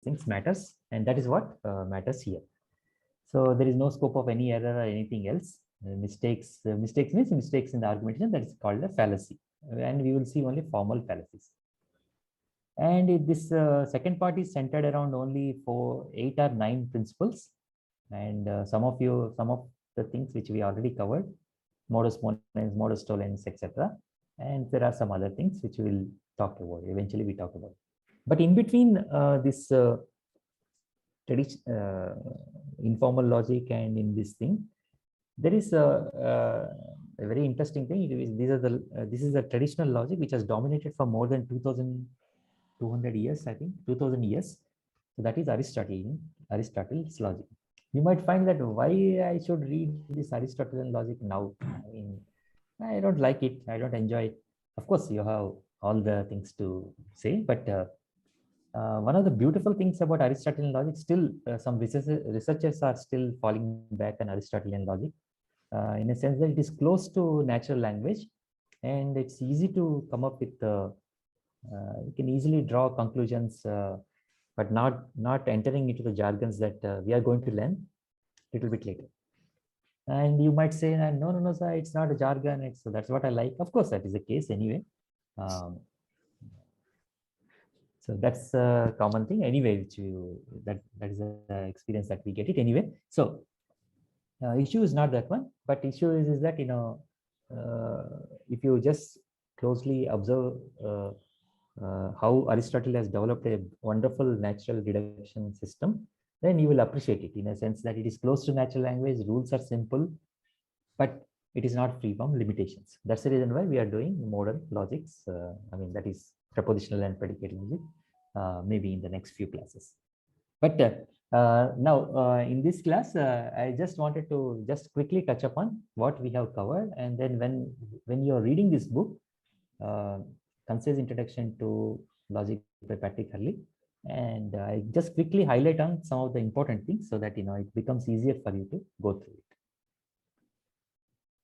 things matters, and that is what matters here. So there is no scope of any error or anything else. Mistakes means mistakes in the argumentation. That is called a fallacy, and we will see only formal fallacies. And this second part is centered around only 8 or 9 principles, and some of the things which we already covered, modus ponens, modus tollens, etc. And there are some other things which we will talk about. Eventually, we talk about. But in between this informal logic and in this thing, there is a very interesting thing. This is a traditional logic which has dominated for more than 2,200 years, I think, 2,000 years. So that is Aristotle's logic. You might find that why I should read this Aristotelian logic now. I mean, I don't like it. I don't enjoy it. Of course, you have all the things to say, but one of the beautiful things about Aristotelian logic, still some researchers are still falling back on Aristotelian logic, in a sense that it is close to natural language, and it's easy to come up with. You can easily draw conclusions, but not entering into the jargons that we are going to learn a little bit later. And you might say, no, sir, it's not a jargon. So that's what I like. Of course, that is the case anyway. So that's a common thing anyway, that is the experience that we get it anyway. So issue is not that one, but issue is that, if you just closely observe how Aristotle has developed a wonderful natural deduction system, then you will appreciate it in a sense that it is close to natural language, rules are simple, but it is not free from limitations. That's the reason why we are doing modern logics. I mean, that is propositional and predicate logic, maybe in the next few classes. But now in this class, I just wanted to just quickly touch upon what we have covered. And then when you're reading this book, Concise Introduction to Logic by Patrick Hurley, and I just quickly highlight on some of the important things so that it becomes easier for you to go through it.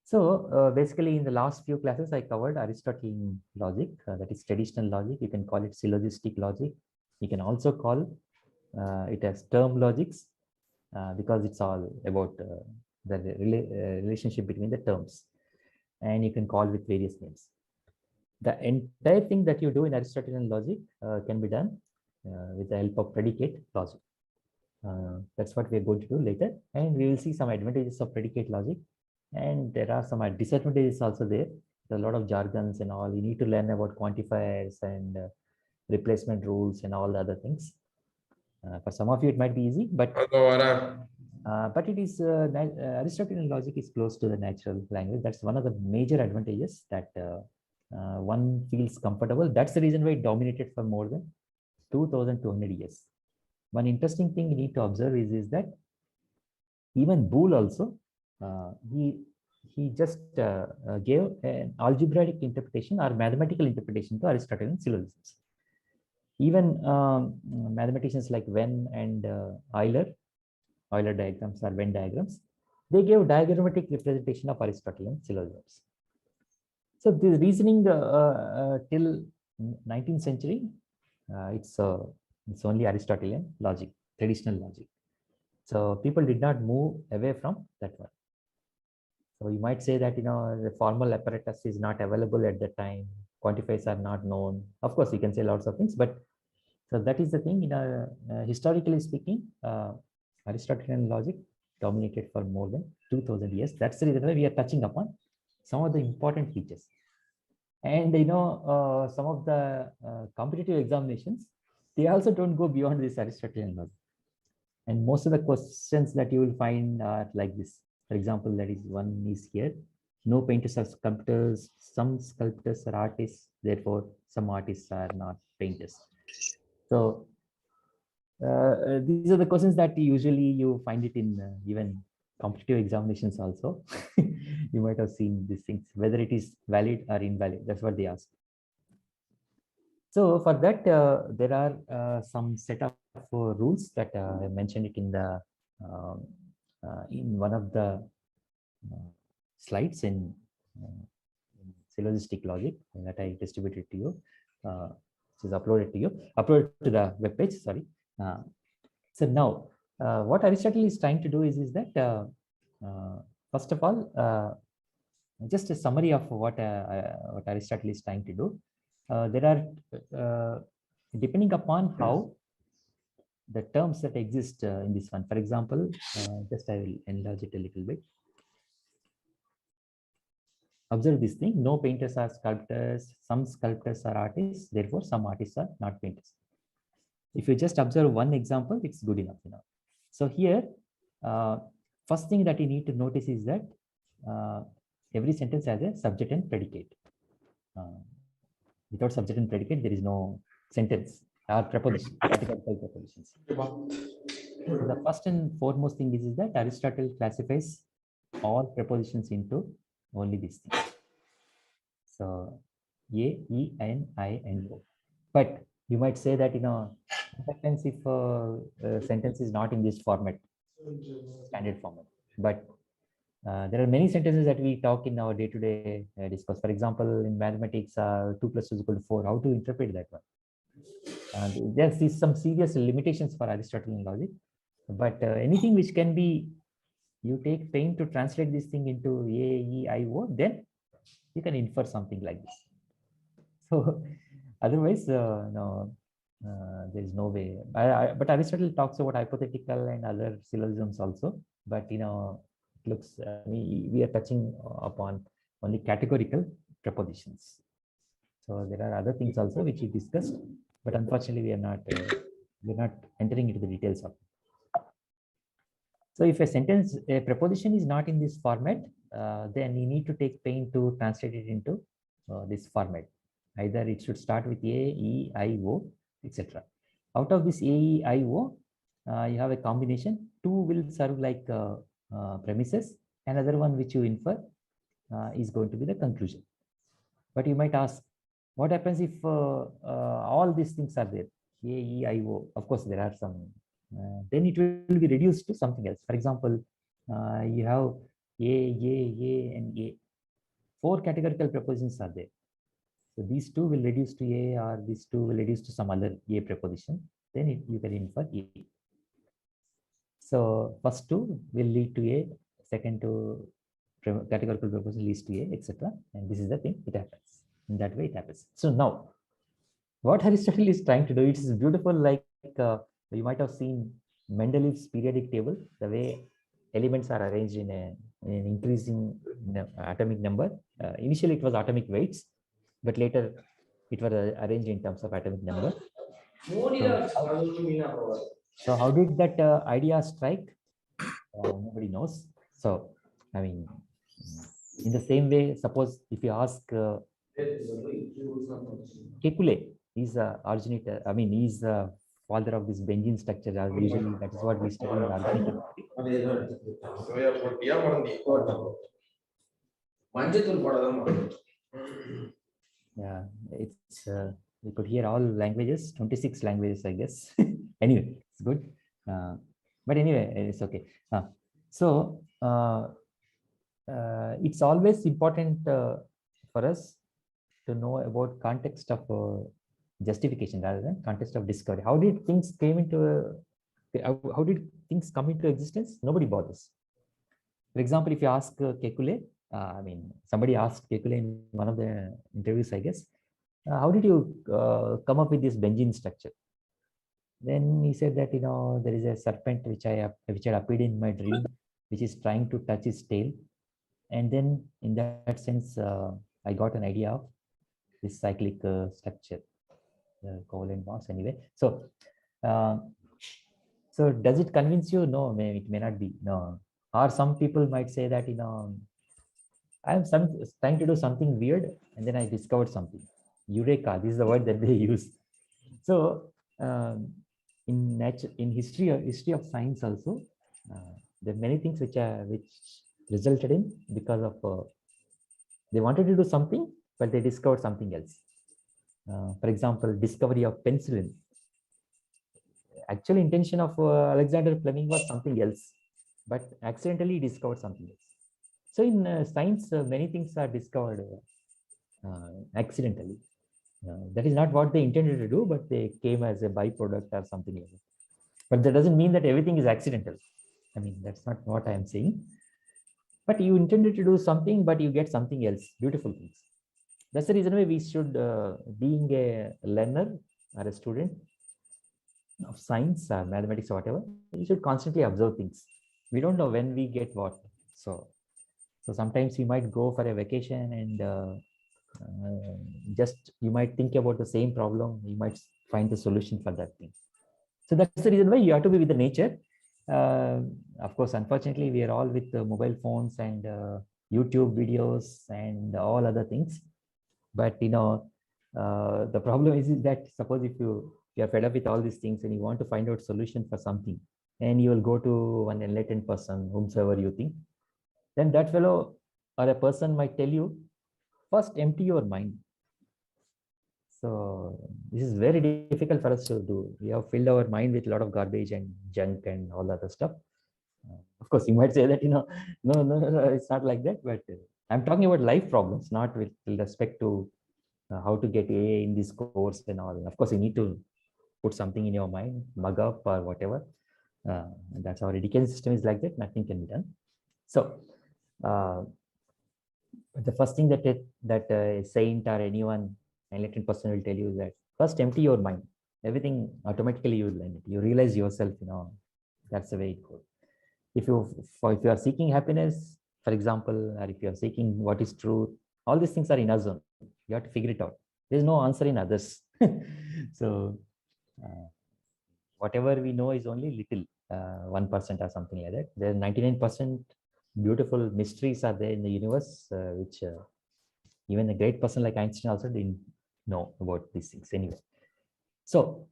So basically, in the last few classes, I covered Aristotelian logic, that is traditional logic. You can call it syllogistic logic. You can also call it as term logics, because it's all about the relationship between the terms, and you can call with various names. The entire thing that you do in Aristotelian logic can be done with the help of predicate logic. That's what we're going to do later, and we will see some advantages of predicate logic, and there are some disadvantages also there. There are a lot of jargons and all. You need to learn about quantifiers and replacement rules and all the other things. For some of you, it might be easy, but it is Aristotelian logic is close to the natural language. That's one of the major advantages that one feels comfortable. That's the reason why it dominated for more than 2,200 years. One interesting thing you need to observe is that even Boole also, he just gave an algebraic interpretation or mathematical interpretation to Aristotelian syllogisms. Even mathematicians like Venn and Euler diagrams or Venn diagrams, they gave diagrammatic representation of Aristotelian syllogisms. So the reasoning till 19th century, it's only Aristotelian logic, traditional logic. So people did not move away from that one. So you might say that the formal apparatus is not available at the time. Quantifiers are not known. Of course, you can say lots of things, but so that is the thing. Historically speaking, Aristotelian logic dominated for more than 2,000 years. That's the reason why we are touching upon some of the important features. And some of the competitive examinations, they also don't go beyond this Aristotelian logic. And most of the questions that you will find are like this. For example, that is one is here. No painters are sculptors. Some sculptors are artists. Therefore, some artists are not painters. So these are the questions that usually you find it in even competitive examinations also. You might have seen these things, whether it is valid or invalid. That's what they ask. So for that, there are some set of rules that I mentioned it in the in one of the slides in syllogistic logic that I distributed to you, which is uploaded to the web page. Sorry. So now, what Aristotle is trying to do is that, first of all, just a summary of what Aristotle is trying to do. There are, depending upon how the terms that exist in this one. For example, just I will enlarge it a little bit. Observe this thing: no painters are sculptors, some sculptors are artists, therefore some artists are not painters. If you just observe one example, it's good enough. So here, first thing that you need to notice is that every sentence has a subject and predicate. Without subject and predicate, there is no sentence or preposition, categorical prepositions. The first and foremost thing is that Aristotle classifies all prepositions into only these things. So A, E, N, I, and O. But you might say that, sometimes if a sentence is not in this format, standard format, but there are many sentences that we talk in our day-to-day discourse. For example, in mathematics, 2 plus 2 is equal to 4. How to interpret that one? There's some serious limitations for Aristotelian logic, but anything which can be, you take pain to translate this thing into A, E, I, O, then you can infer something like this. So otherwise, no, there is no way. But Aristotle talks about hypothetical and other syllogisms also. But it looks, we are touching upon only categorical prepositions. So there are other things also which we discussed, but unfortunately we are not entering into the details of it. So if a preposition is not in this format, then you need to take pain to translate it into this format. Either it should start with A, E, I, O, etc. Out of this A, E, I, O, you have a combination. Two will serve like premises. Another one which you infer is going to be the conclusion. But you might ask, what happens if all these things are there? A, E, I, O. Of course, there are some. Then it will be reduced to something else. For example, you have A, and A. 4 categorical prepositions are there. So these two will reduce to A, or these two will reduce to some other A preposition. Then you can infer A. So first two will lead to A, second two categorical preposition leads to A, etc. And this is the thing, it happens. In that way it happens. So now, what Aristotle is trying to do, it is beautiful, like you might have seen Mendeleev's periodic table, the way elements are arranged in an increasing atomic number. Initially it was atomic weights, but later it was arranged in terms of atomic number. So how did that idea strike? Nobody knows. So, I mean, in the same way, suppose if you ask Kekule, he's a originator, he's the father of this benzene structure. Usually, that is what we study in organic chemistry. Yeah, it's we could hear all languages, 26 languages, I guess. Anyway, it's good. But anyway, it's okay. It's always important for us to know about context of justification rather than context of discovery. How did things came into how did things come into existence? Nobody bothers. For example, if you ask Kekule, somebody asked Kekule in one of the interviews, I guess, how did you come up with this benzene structure? Then he said that, there is a serpent which had appeared in my dream, which is trying to touch its tail. And then in that sense, I got an idea of this cyclic structure, covalent bonds anyway. So, so does it convince you? No, it may not be. No. Or some people might say that, I'm trying to do something weird, and then I discovered something. Eureka, this is the word that they use. So in history of science also, there are many things which resulted in because of they wanted to do something, but they discovered something else. For example, discovery of penicillin. Actual intention of Alexander Fleming was something else, but accidentally discovered something else. So in science, many things are discovered accidentally. That is not what they intended to do, but they came as a byproduct or something like that. But that doesn't mean that everything is accidental. I mean, that's not what I am saying. But you intended to do something, but you get something else, beautiful things. That's the reason why we should, being a learner or a student of science or mathematics or whatever, we should constantly observe things. We don't know when we get what. So sometimes we might go for a vacation and just you might think about the same problem. You might find the solution for that thing. So that's the reason why you have to be with the nature. Of course, unfortunately, we are all with mobile phones and YouTube videos and all other things. But the problem is that suppose if you are fed up with all these things and you want to find out solution for something, and you will go to one enlightened person, whomsoever you think, then that fellow or a person might tell you, first empty your mind. So this is very difficult for us to do. We have filled our mind with a lot of garbage and junk and all other stuff. Of course, you might say that, no, it's not like that. But I'm talking about life problems, not with respect to how to get A in this course and all. Of course, you need to put something in your mind, mug up or whatever. That's our education system is like that. Nothing can be done. So the first thing that a saint or anyone enlightened person will tell you is that first empty your mind. Everything automatically you will learn it. You realize yourself. That's the way it goes. If you are seeking happiness, for example, or if you are seeking what is truth, all these things are in us. You have to figure it out. There's no answer in others. So whatever we know is only little, 1% or something like that. There are 99% beautiful mysteries are there in the universe, which even a great person like Einstein also didn't know about these things anyway. So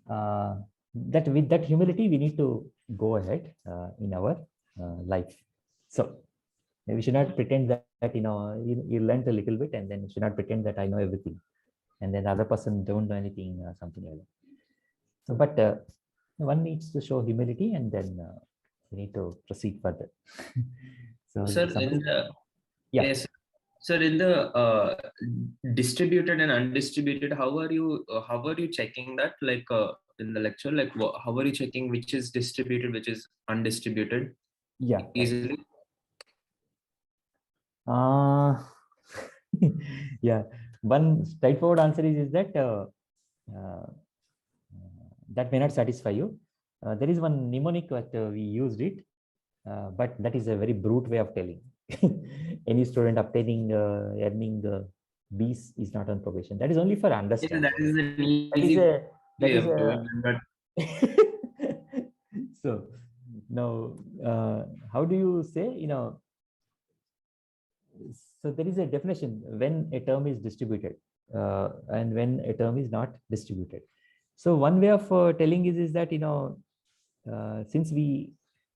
that with that humility, we need to go ahead in our life. So we should not pretend that you learned a little bit, and then you should not pretend that I know everything, and then the other person don't know anything, something like that. So, but one needs to show humility, and then we need to proceed further. So, Sir, in the, yeah. Yes, sir, in the distributed and undistributed, how are you checking that? Like in the lecture, like how are you checking which is distributed, which is undistributed? Yeah. Easily. Yeah. One straightforward answer is that that may not satisfy you. There is one mnemonic that we used it, but that is a very brute way of telling. Any student obtaining earning B's is not on probation. That is only for understanding. That is an easy way of doing it. So now, how do you say, so there is a definition when a term is distributed and when a term is not distributed. So one way of telling is that, since we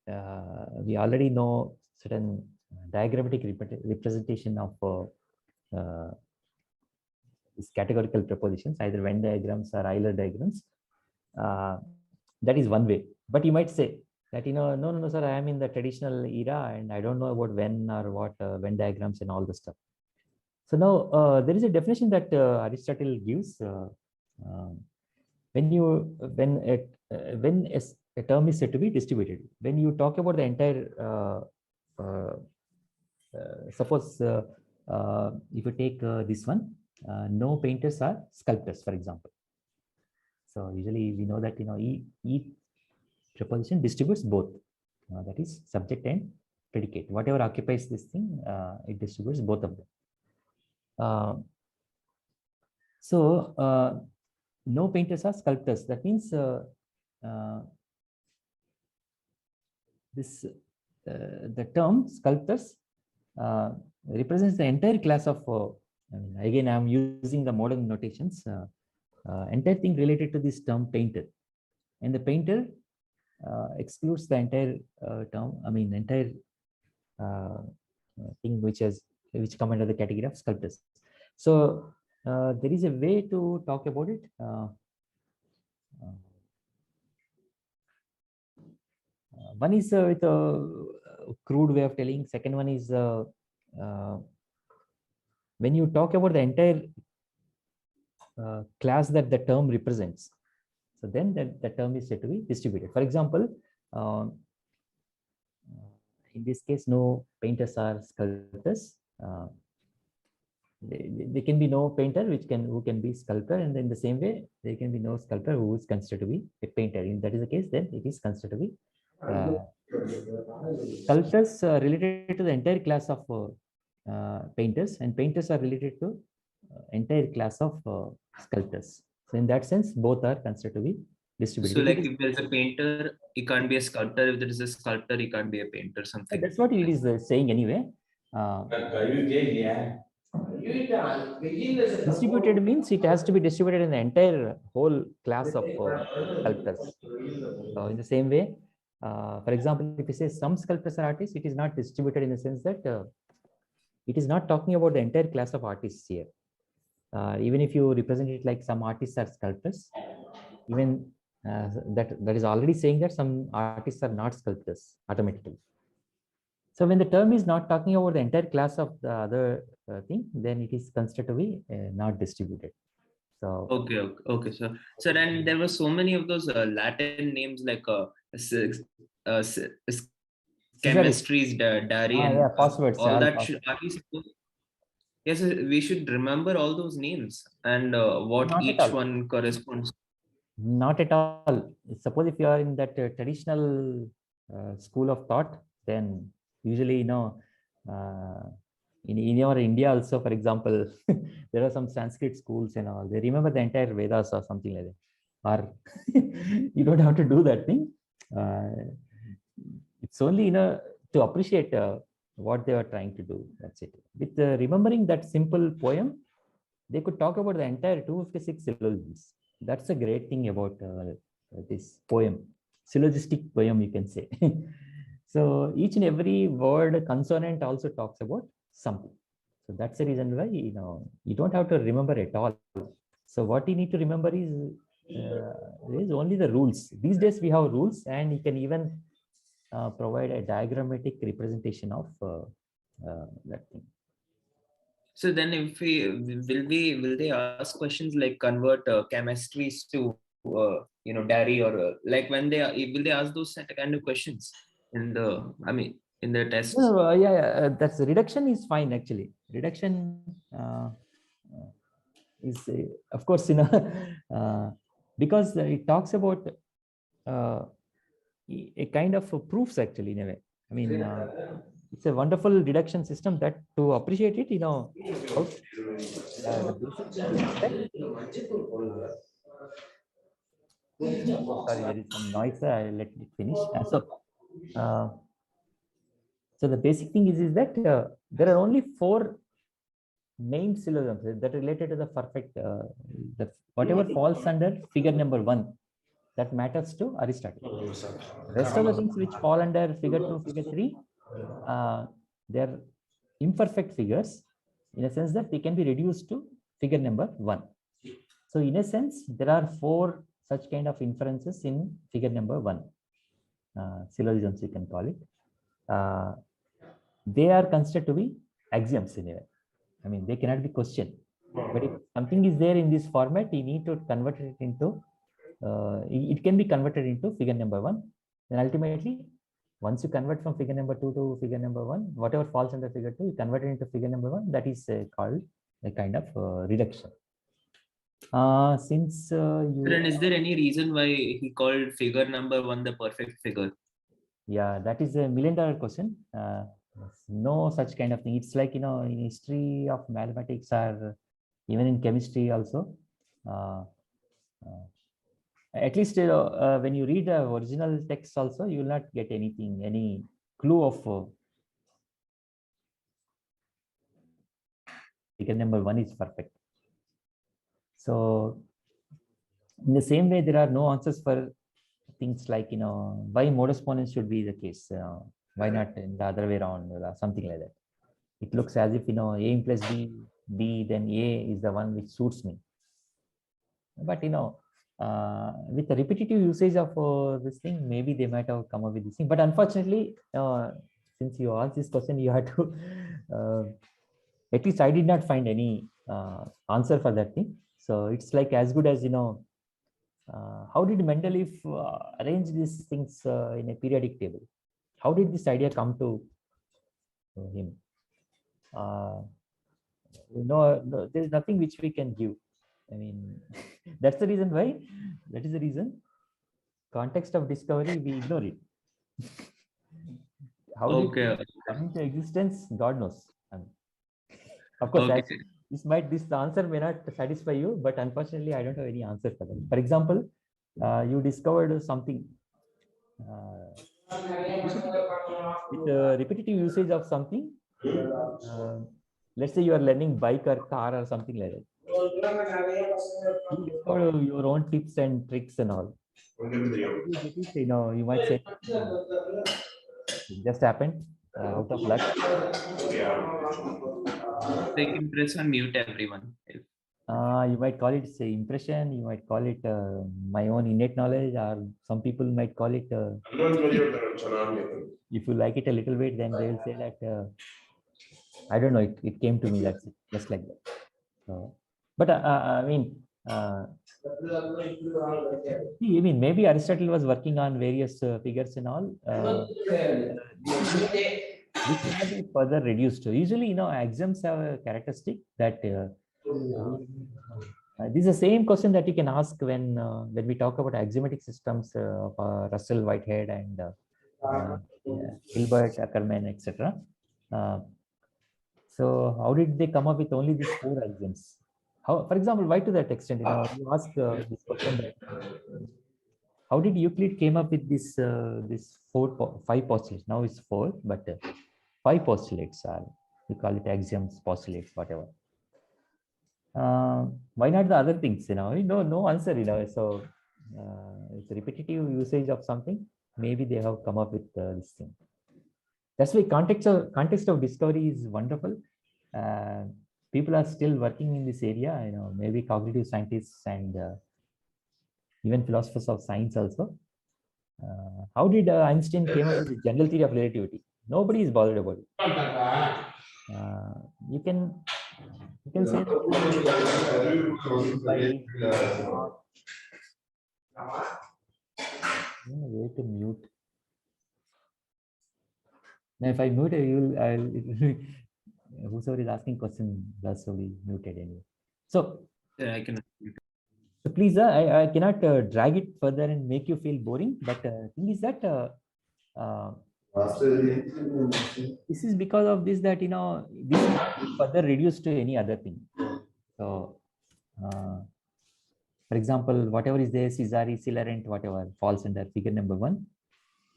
already know certain diagrammatic representation of these categorical prepositions, either Venn diagrams or Euler diagrams, that is one way. But you might say that, no, sir, I am in the traditional era and I don't know about Venn or what Venn diagrams and all the stuff. So now there is a definition that Aristotle gives. When a term is said to be distributed, when you talk about the entire, suppose if you take this one, no painters are sculptors, for example. So usually we know that each preposition distributes both, that is subject and predicate. Whatever occupies this thing, it distributes both of them. So no painters are sculptors. That means the term sculptors represents the entire class of, again, I'm using the modern notations, entire thing related to this term painter. And the painter excludes the entire term, entire thing which come under the category of sculptors. So there is a way to talk about it. One is with a crude way of telling. Second one is when you talk about the entire class that the term represents. So then the term is said to be distributed. For example, in this case, no painters are sculptors. There can be no painter who can be sculptor, and in the same way, there can be no sculptor who is considered to be a painter. If that is the case, then it is considered to be sculptors related to the entire class of painters, and painters are related to entire class of sculptors. So in that sense, both are considered to be distributed. So like if there's a painter, he can't be a sculptor. If there is a sculptor, he can't be a painter, something. That's what it is saying anyway. Distributed means it has to be distributed in the entire whole class of sculptors. So in the same way, for example, if you say some sculptors are artists, it is not distributed in the sense that it is not talking about the entire class of artists here. Even if you represent it like some artists are sculptors, even that is already saying that some artists are not sculptors automatically. So when the term is not talking about the entire class of the other thing, then it is considered to be not distributed. So okay. So then there were so many of those Latin names like chemistry's diary and passwords, all that. Yes, we should remember all those names and what Not each one corresponds. Not at all. Suppose if you are in that traditional school of thought, then usually, in our India also, for example, there are some Sanskrit schools and all. They remember the entire Vedas or something like that. Or you don't have to do that thing. It's only to appreciate what they are trying to do. That's it. With remembering that simple poem, they could talk about the entire 256 syllogisms. That's a great thing about this poem, syllogistic poem, you can say. So each and every word consonant also talks about something. So that's the reason why you don't have to remember at all. So what you need to remember is only the rules. These days we have rules, and you can even provide a diagrammatic representation of that thing. So then, if will they ask questions like convert chemistries to diary, or like when will they ask those kind of questions in the tests? No, that's reduction is fine actually. Reduction is of course because it talks about a kind of proofs actually in a way. I mean, it's a wonderful reduction system that to appreciate it, sorry, there is some noise. I'll let it finish. So the basic thing is that there are only 4 main syllogisms that are related to the perfect, whatever falls under figure number 1, that matters to Aristotle. Rest of the things which fall under figure 2, figure 3, they are imperfect figures in a sense that they can be reduced to figure number 1. So in a sense, there are 4 such kind of inferences in figure number 1, syllogisms you can call it. They are considered to be axioms in a way. I mean, they cannot be questioned. But if something is there in this format, you need to convert it into, it can be converted into figure number 1. Then ultimately, once you convert from figure number 2 to figure number 1, whatever falls under figure 2, you convert it into figure number 1. That is called a kind of reduction. Since then is there any reason why he called figure number 1 the perfect figure? Yeah, that is a $1 million question. No such kind of thing. It's like, in history of mathematics or even in chemistry also. At least when you read the original text also, you will not get anything, any clue of figure number 1 is perfect. So in the same way, there are no answers for things like, why modus ponens should be the case. Why not in the other way around, or something like that. It looks as if, A implies B, then A is the one which suits me. But, with the repetitive usage of this thing, maybe they might have come up with this thing. But unfortunately, since you asked this question, you had to, at least I did not find any answer for that thing. So it's like as good as, how did Mendeleev arrange these things in a periodic table? How did this idea come to him? There's nothing which we can give. I mean, that's the reason why. That is the reason. Context of discovery, we ignore it. How did it come into existence? God knows. Of course, this answer may not satisfy you, but unfortunately, I don't have any answer for that. For example, you discovered something with repetitive usage of something. Let's say you are learning bike or car or something like that. You discover your own tips and tricks and all. You might say it just happened out of luck. They can press on mute everyone. You might call it say impression, you might call it my own innate knowledge, or some people might call it if you like it a little bit, then they will say that I don't know, it came to me, that's it, just like that. But I mean, maybe Aristotle was working on various figures and all. Which cannot be further reduced. Usually, axioms have a characteristic that this is the same question that you can ask when we talk about axiomatic systems of Russell, Whitehead, and Hilbert, Ackermann, etc. So, how did they come up with only these 4 axioms? How, for example, why to that extent? You ask this question that how did Euclid came up with this 5 postulates? Now it's 4, but 5 postulates are, we call it axioms, postulates, whatever. Why not the other things? No answer. So it's repetitive usage of something. Maybe they have come up with this thing. That's why context of discovery is wonderful. People are still working in this area. Maybe cognitive scientists and even philosophers of science also. How did Einstein came up with the general theory of relativity? Nobody is bothered about it. You can say that way to mute. Now, if I mute, whosoever is asking question, that's only muted anyway. So yeah, I can. So please, I cannot drag it further and make you feel boring. But thing is that this is because of this that this cannot be further reduced to any other thing. So, for example, whatever is there, Cesare, Celarent, whatever falls under figure number 1,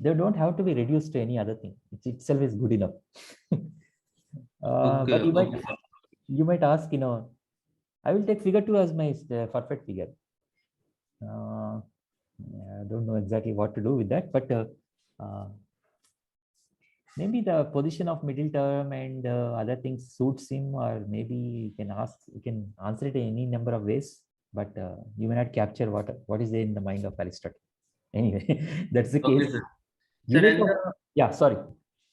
they don't have to be reduced to any other thing. It itself is good enough. But you might ask, I will take figure 2 as my perfect figure. I don't know exactly what to do with that, but maybe the position of middle term and other things suits him, or maybe you can answer it in any number of ways, but you may not capture what is there in the mind of Aristotle. Anyway, that's the case. Yeah, sorry.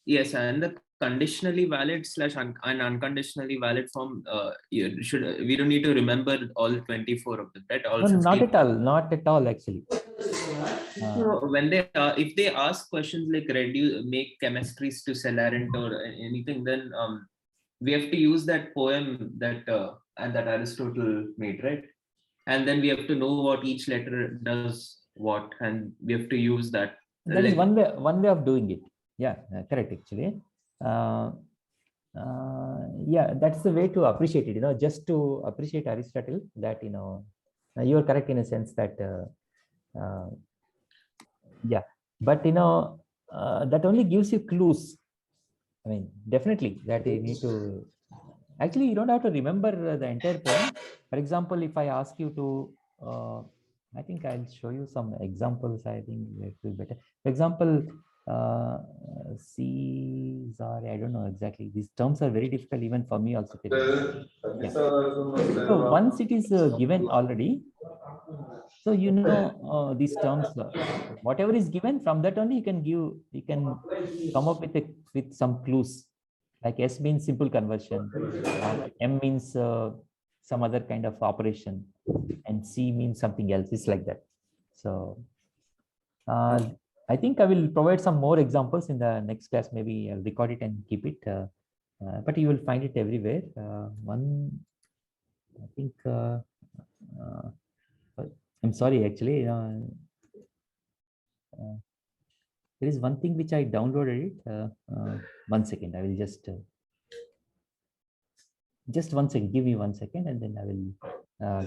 Yes, and the conditionally valid / and unconditionally valid form, we don't need to remember all 24 of them, right? All no, not at all actually. So when they if they ask questions like make chemistries to Celarent or anything, then we have to use that poem that and that Aristotle made, right? And then we have to know what each letter does what, and we have to use that. That is one way of doing it. Yeah, correct actually. Yeah, that's the way to appreciate it. Just to appreciate Aristotle, that you are correct in a sense that yeah, but that only gives you clues. I mean, definitely that you need to. Actually, you don't have to remember the entire poem. For example, if I ask you to, I think I'll show you some examples. I think it will be better. For example, Cesare, I don't know exactly. These terms are very difficult even for me also. Yeah. So once it is given already, so these terms, whatever is given, from that only you can come up with some clues. Like S means simple conversion, M means some other kind of operation, and C means something else. It's like that. So I think I will provide some more examples in the next class. Maybe I'll record it and keep it. But you will find it everywhere. One, I think, I'm sorry, actually, there is one thing which I downloaded it. 1 second, I will just 1 second, give me 1 second, and then I will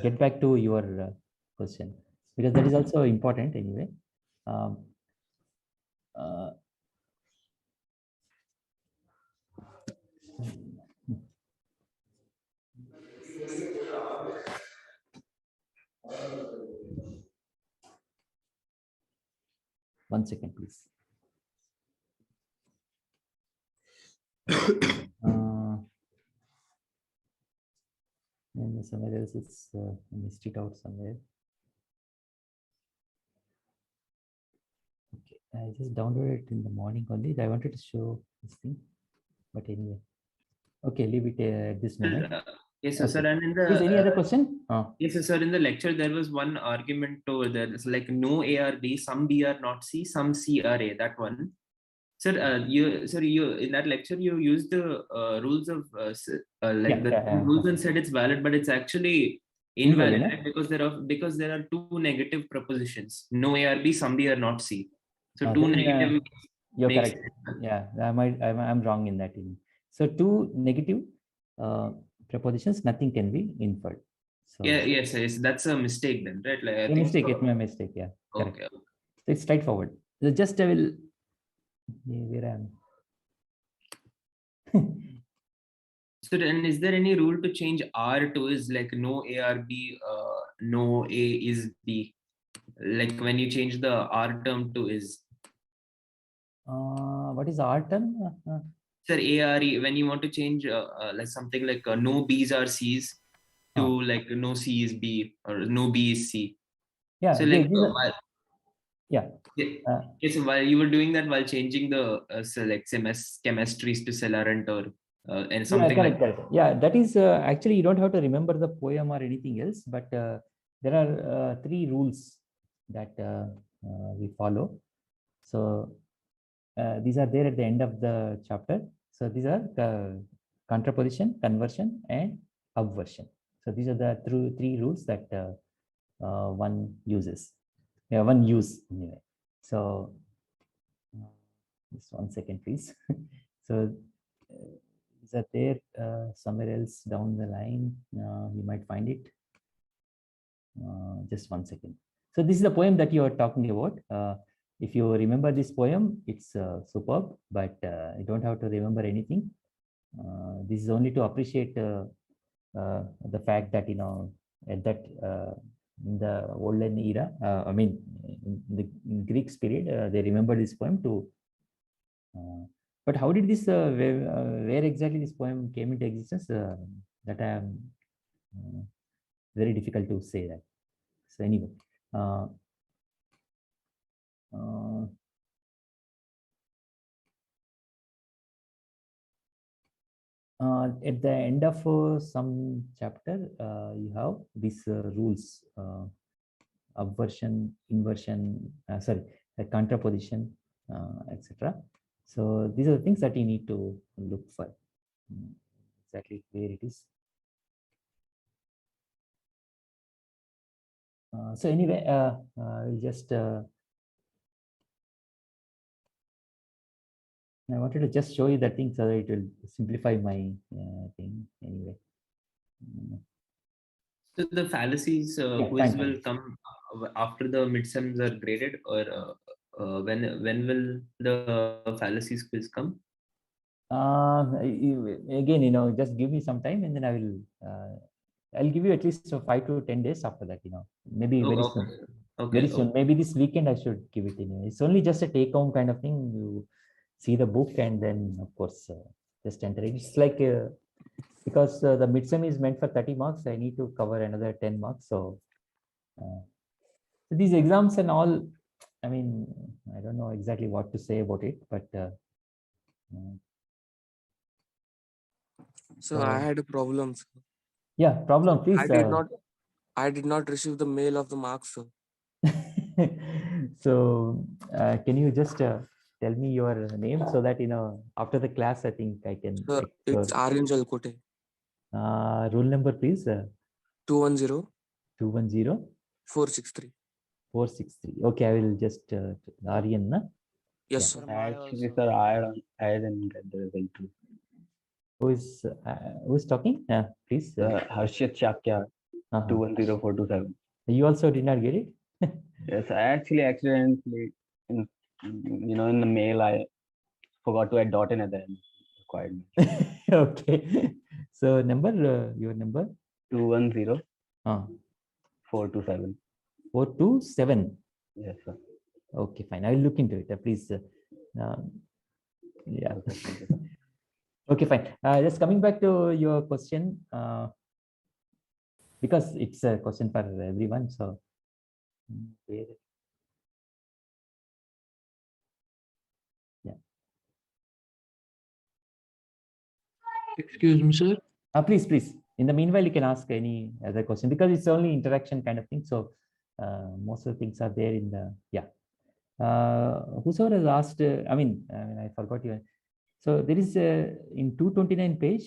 get back to your question, because that is also important anyway. Um, uh, 1 second, please. And somewhere else, it's missed it out somewhere. Okay, I just downloaded it in the morning only. I wanted to show this thing, but anyway, okay, leave it at this moment. Yes, sir. Okay. And in the Is any other question? yes, sir. In the lecture, there was one argument over there. It's like no A or B, some B are not C, some C are A. That one. Sir, you in that lecture you used the rules of rules and said it's valid, but it's actually invalid, right? Because there are two negative propositions. No A or B, some B are not C. So two negative. You're correct. Yeah, I'm wrong in that. So two negative propositions, nothing can be inferred. So yeah, yes, that's a mistake then, right? Like, I think mistake. so. It's my mistake. Yeah. Okay. Correct. So it's straightforward. So just I will. Where I am. So then, is there any rule to change R to is like no A or B, no A is B? Like when you change the R term to is. What is R term? Sir, ARE, when you want to change like something like no B's are C's to like no C is B or no B is C. Yeah. So like yeah. Yes, while you were doing that, while changing the select chemistries to Celarent or and something correct. Yeah, that is actually you don't have to remember the poem or anything else, but there are 3 rules that we follow. So these are there at the end of the chapter. So these are contraposition, conversion, and upversion. So these are the 3 rules that one uses. Yeah, one use anyway. So just 1 second, please. So is that there somewhere else down the line? You might find it. Just 1 second. So this is the poem that you are talking about. If you remember this poem, it's superb, but you don't have to remember anything. This is only to appreciate the fact that, at that in the olden era, I mean, in the Greek period, they remember this poem to. But how did this, where exactly this poem came into existence? That I am very difficult to say that. So anyway, at the end of some chapter, you have these rules: upversion, inversion, contraposition, etc. So these are the things that you need to look for. Exactly where it is. So anyway, I'll just I wanted to just show you that thing so that it will simplify my thing anyway. So the fallacies quiz will come after the midterms are graded, or when will the fallacies quiz come? Again, just give me some time, and then I will. I'll give you at least 5 to 10 days after that. Maybe very soon. Very soon. Maybe this weekend I should give it. It's only just a take-home kind of thing. You see the book, and then of course just enter it. It's like because the midsem is meant for 30 marks, I need to cover another 10 marks. So these exams and all, I mean, I don't know exactly what to say about it, but so I had a problem, sir. Yeah, problem, please. I did not receive the mail of the marks, sir. So can you just tell me your name so that, after the class, I think I can Sir, explore. it's Aryan Jalkote. Rule number, please. 210 210 463. 463. Okay, I will just Aryan, na? Yes, Yeah. sir. Actually, sir, I didn't get the result too. Who's talking? Please. Harshit Shakya, Uh-huh. 210427. You also did not get it? Yes, I actually accidentally, in, in the mail, I forgot to add dot in at the end. Required me. Okay. So your number? 210 Uh, 427. 427. Yes, sir. Okay, fine. I will look into it. Please. Yeah. Okay, thank you, sir. Okay, fine. Just coming back to your question, because it's a question for everyone. So, where? Yeah. Excuse me, sir. Please, please. In the meanwhile, you can ask any other question because it's only interaction kind of thing. So, most of the things are there in the, yeah. Whosoever has asked, I forgot you. So there is in 229 page,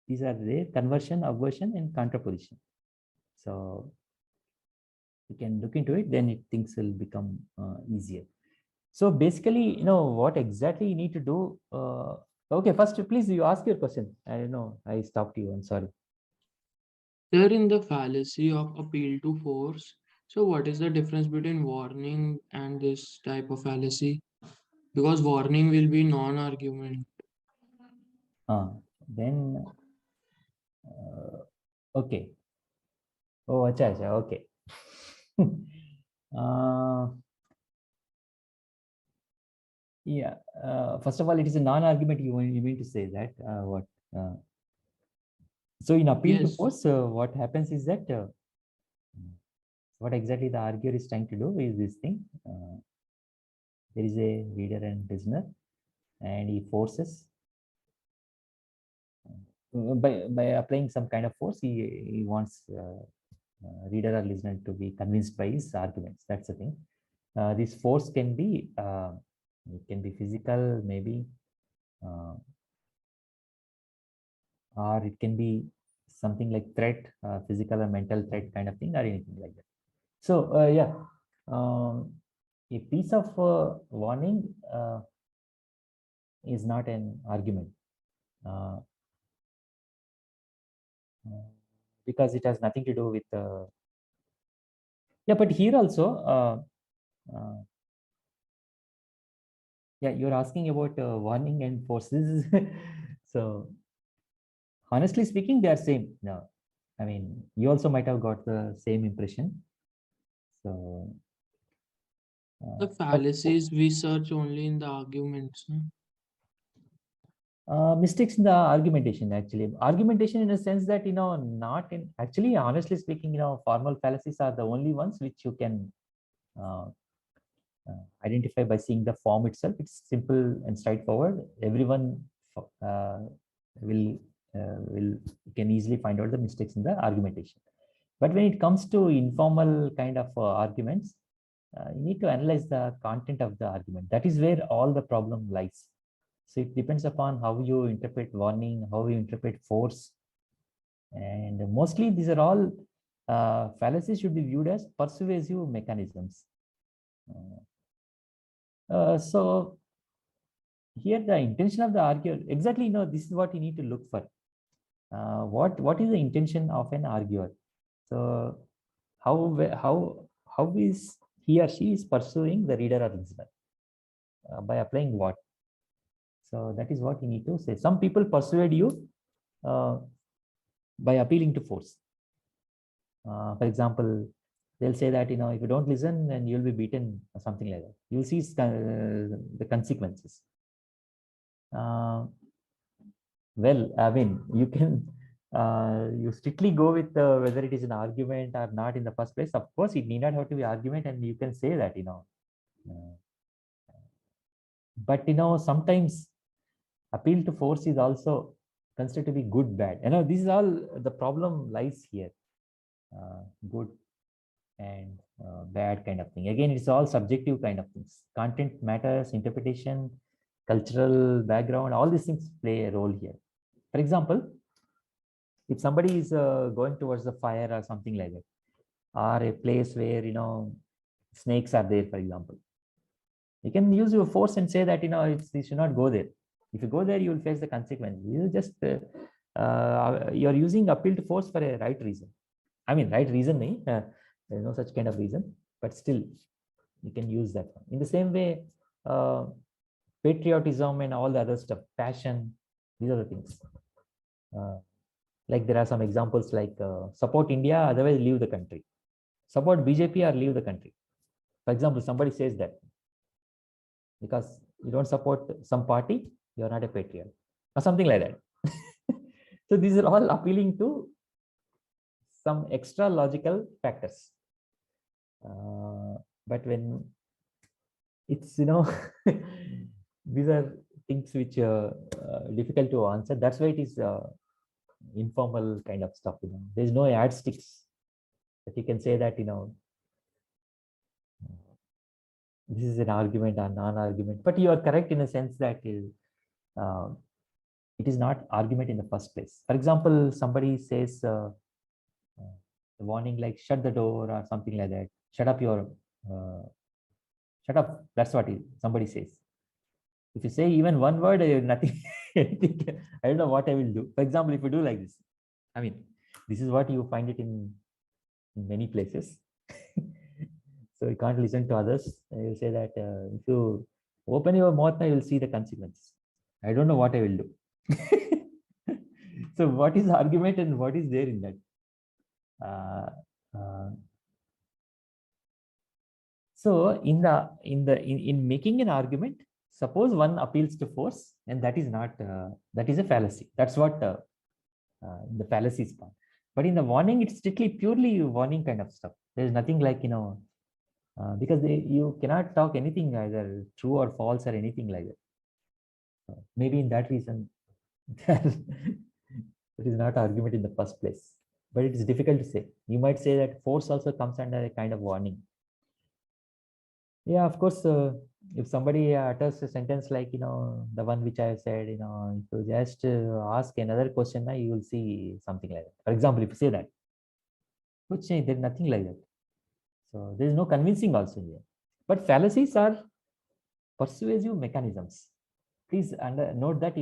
these are there: conversion, aversion, and contraposition. So you can look into it, then things will become easier. So basically, what exactly you need to do. Okay, first, please, you ask your question. I don't know, I stopped you. I'm sorry. Sir, in the fallacy of appeal to force, so what is the difference between warning and this type of fallacy? Because warning will be non-argument. Then, okay. Oh, acha, okay. Yeah. First of all, it is a non-argument. You mean to say that what? So in appeal to Yes. force, what happens is that what exactly the arguer is trying to do is this thing. There is a reader and listener, and he forces by applying some kind of force. He wants reader or listener to be convinced by his arguments. That's the thing. This force can be physical, maybe, or it can be something like threat, physical or mental threat kind of thing, or anything like that. So yeah, a piece of warning is not an argument because it has nothing to do with yeah. But here also, yeah, you're asking about warning and forces. So honestly speaking, they are same. No, I mean, you also might have got the same impression. So The fallacies we search only in the arguments. mistakes in the argumentation, argumentation in a sense that, not in actually, honestly speaking, formal fallacies are the only ones which you can identify by seeing the form itself. It's simple and straightforward. Everyone will can easily find out the mistakes in the argumentation. But when it comes to informal kind of arguments, you need to analyze the content of the argument. That is where all the problem lies. So it depends upon how you interpret warning, how you interpret force. And mostly these are all fallacies should be viewed as persuasive mechanisms. So here the intention of the arguer, exactly, this is what you need to look for. What is the intention of an arguer? So how is he or she is pursuing the reader or listener by applying what? So that is what you need to say. Some people persuade you by appealing to force. For example, they'll say that, if you don't listen, then you'll be beaten or something like that. You'll see the consequences. Well, I mean, you can you strictly go with whether it is an argument or not in the first place. Of course, it need not have to be argument, and you can say that, but sometimes appeal to force is also considered to be good, bad. This is all the problem lies here. Good. and bad kind of thing. Again, it's all subjective kind of things. Content matters, interpretation, cultural background, all these things play a role here. For example, if somebody is going towards the fire or something like that, or a place where snakes are there, for example, you can use your force and say that you should not go there. If you go there, you will face the consequences. You just you're using appeal to force for a right reason. I mean, right reason, there's no such kind of reason, but still you can use that one. In the same way, patriotism and all the other stuff, passion, these are the things. Like there are some examples like support India, otherwise leave the country. Support BJP or leave the country. For example, somebody says that because you don't support some party, you're not a patriot or something like that. So these are all appealing to some extra logical factors. But when it's, these are things which are difficult to answer. That's why it is informal kind of stuff. There's no yardsticks that you can say that, this is an argument or non-argument. But you are correct in a sense that it is not argument in the first place. For example, somebody says a warning like shut the door or something like that. Shut up. That's what somebody says. If you say even one word, nothing, I don't know what I will do. For example, if you do like this, I mean, this is what you find it in many places. So you can't listen to others. You say that if you open your mouth, you will see the consequence. I don't know what I will do. So what is the argument and what is there in that? So in making an argument, suppose one appeals to force, and that is not that is a fallacy. That's what the fallacy is part. But in the warning, it's strictly purely warning kind of stuff. There's nothing like because you cannot talk anything either true or false or anything like that. Maybe in that reason, it is not argument in the first place. But it is difficult to say. You might say that force also comes under a kind of warning. Yeah, of course. If somebody utters a sentence like the one which I have said, if you just ask another question, you will see something like that. For example, if you say that, which there's nothing like that. So there is no convincing also here. But fallacies are persuasive mechanisms. Please note that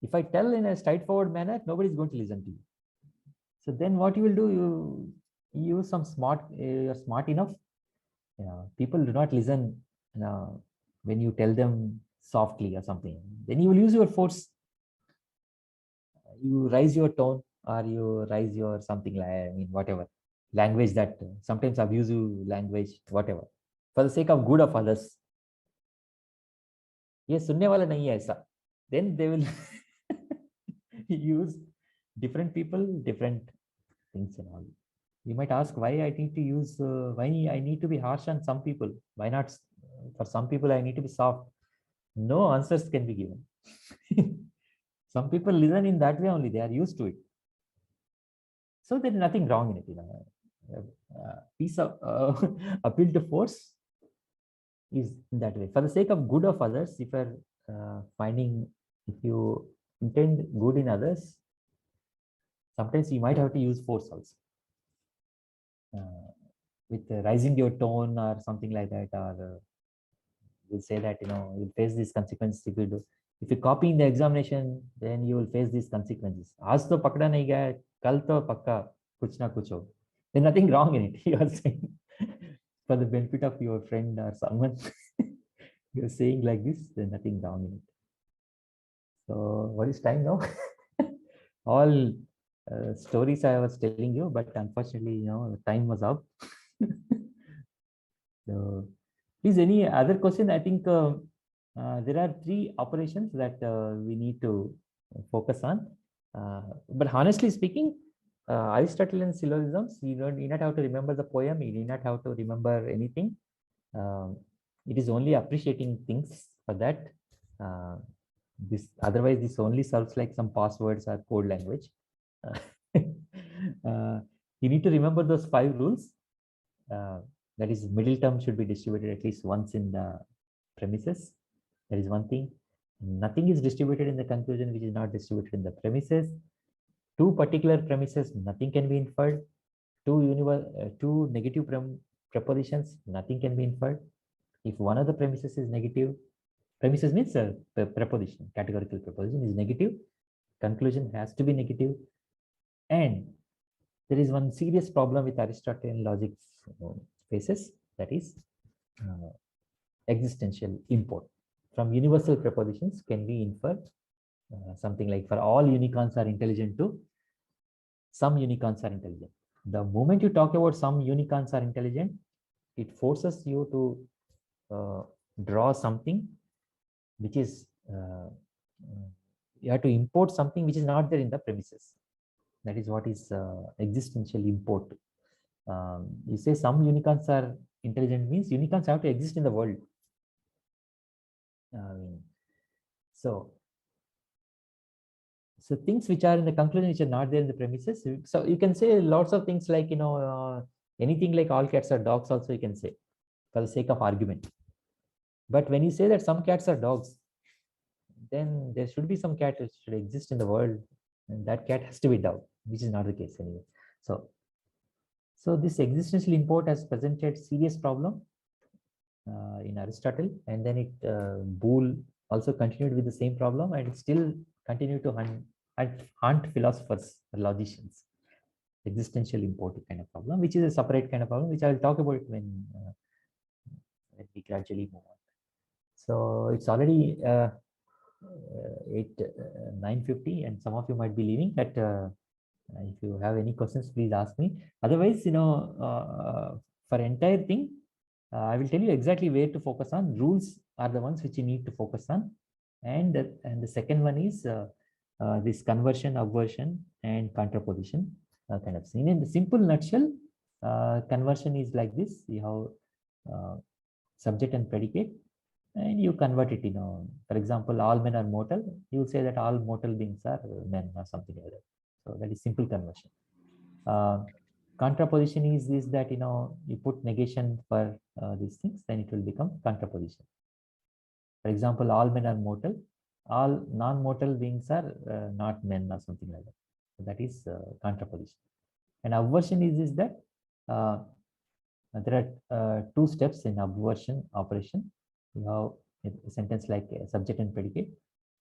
if I tell in a straightforward manner, nobody is going to listen to you. So then what you will do, you use some you're smart enough. People do not listen when you tell them softly or something. Then you will use your force. You raise your tone or you raise your something like, whatever language that sometimes abusive language, whatever, for the sake of good of others. Ye sunne wala nahi hai aisa. Then they will use different people, different things and all. You might ask why I need to use, why I need to be harsh on some people. Why not for some people I need to be soft? No answers can be given. Some people listen in that way only. They are used to it. So there is nothing wrong in it. Piece of appeal to force is in that way. For the sake of good of others, if you intend good in others, sometimes you might have to use force also. With rising your tone or something like that, or you'll say that you'll face these consequences if you do. If you copy in the examination, then you will face these consequences. Aaj to pakda nahi gaya, kal to pakka kuch na kuch ho. There's nothing wrong in it. You are saying for the benefit of your friend or someone, you're saying like this, there's nothing wrong in it. So what is time now? All stories I was telling you, but unfortunately, the time was up. So, please, any other question? I think there are 3 operations that we need to focus on. But honestly speaking, Aristotelian syllogisms, you need not have to remember the poem. You need not have to remember anything. It is only appreciating things for that. Otherwise, this only serves like some passwords or code language. You need to remember those 5 rules. That is, middle term should be distributed at least once in the premises. That is one thing. Nothing is distributed in the conclusion which is not distributed in the premises. 2 particular premises, nothing can be inferred. 2 negative prepositions, nothing can be inferred. If one of the premises is negative, premises means a preposition, categorical preposition is negative, conclusion has to be negative. And there is one serious problem with Aristotelian logic faces, that is existential import. From universal prepositions can be inferred something like, for all unicorns are intelligent too, some unicorns are intelligent. The moment you talk about some unicorns are intelligent, it forces you to draw something which is, you have to import something which is not there in the premises. That is what is existential import. You say some unicorns are intelligent means unicorns have to exist in the world. So things which are in the conclusion which are not there in the premises. So you can say lots of things like, anything like all cats are dogs also you can say for the sake of argument. But when you say that some cats are dogs, then there should be some cat which should exist in the world, and that cat has to be dog, which is not the case anyway. So this existential import has presented serious problem in Aristotle, and then Boole also continued with the same problem, and it still continued to hunt philosophers, logicians. Existential import kind of problem, which is a separate kind of problem, which I will talk about when we gradually move on. So it's already 9:50, and some of you might be leaving. That if you have any questions, please ask me. Otherwise, for entire thing, I will tell you exactly where to focus on. Rules are the ones which you need to focus on, and the second one is this conversion, obversion, and contraposition kind of thing. In the simple nutshell, conversion is like this: you have subject and predicate, and you convert it. For example, all men are mortal. You will say that all mortal beings are men or something like that. So that is simple conversion. Contraposition is this, that you put negation for these things, then it will become contraposition. For example, all men are mortal. All non-mortal beings are not men or something like that. So that is contraposition. And obversion is that there are 2 steps in obversion operation. You have a sentence like subject and predicate.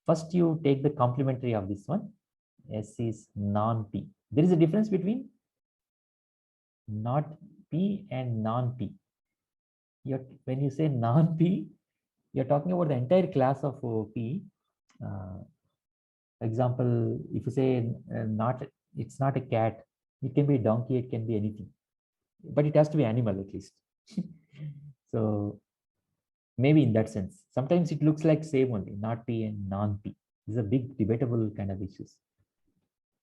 First, you take the complementary of this one. S is non-P. There is a difference between not P and non-P. When you say non-P, you're talking about the entire class of P. For example, if you say it's not a cat, it can be a donkey, it can be anything, but it has to be animal at least. So maybe in that sense, sometimes it looks like same only, not P and non-P. This is a big debatable kind of issues.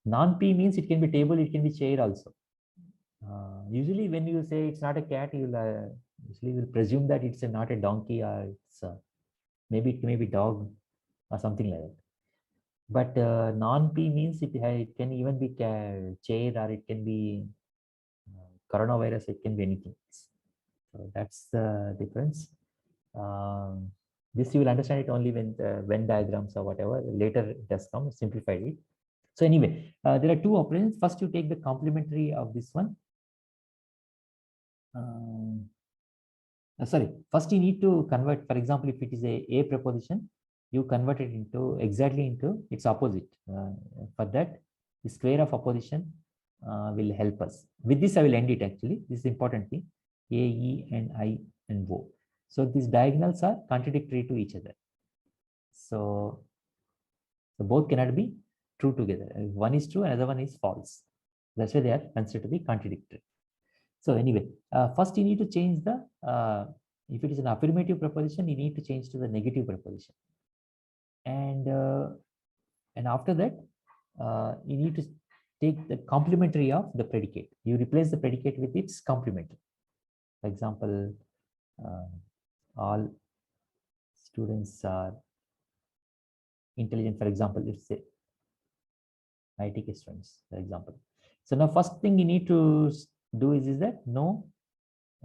Non-P means it can be table, it can be chair also. Usually when you say it's not a cat, you usually will presume that it's not a donkey, or it's maybe it may be dog or something like that. But non-P means it can even be chair, or it can be coronavirus, it can be anything. So that's the difference. This you will understand it only when the Venn diagrams or whatever. Later it has come simplified it. So anyway, there are 2 operations. First, you take the complementary of this one. First you need to convert. For example, if it is a preposition, you convert it exactly into its opposite. For that, the square of opposition will help us. With this, I will end it actually. This is the important thing. A, E, and I, and O. So these diagonals are contradictory to each other. So both cannot be true together. One is true, another one is false. That's why they are considered to be contradictory. So anyway, first you need to change the, if it is an affirmative preposition, you need to change to the negative preposition. And after that, you need to take the complementary of the predicate. You replace the predicate with its complementary. For example, all students are intelligent. For example, let's say ITK students, for example. So now first thing you need to do is that no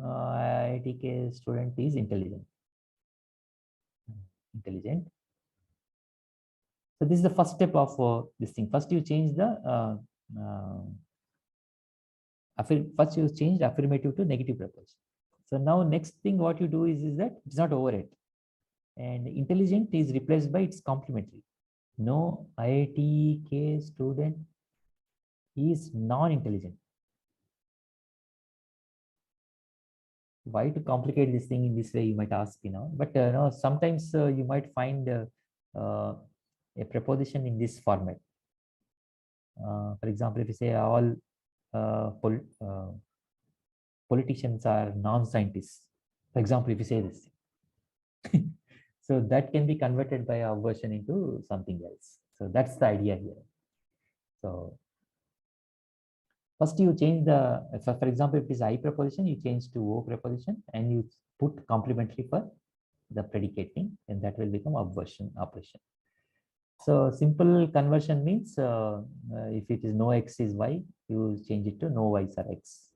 IITK student is intelligent. Intelligent. So this is the first step of this thing. First you change the first you change affirmative to negative proposition. So now next thing what you do is that it's not over it. And intelligent is replaced by its complementary. No IITK student is non-intelligent. Why to complicate this thing in this way, you might ask, but no, sometimes you might find a preposition in this format. For example, if you say all politicians are non-scientists, for example, if you say this, so that can be converted by a version into something else. So that's the idea here. So first you change the, for example, if it is I preposition, you change to O preposition and you put complementary for the predicating, and that will become obversion operation. So simple conversion means if it is no X is Y, you change it to no Y's are X.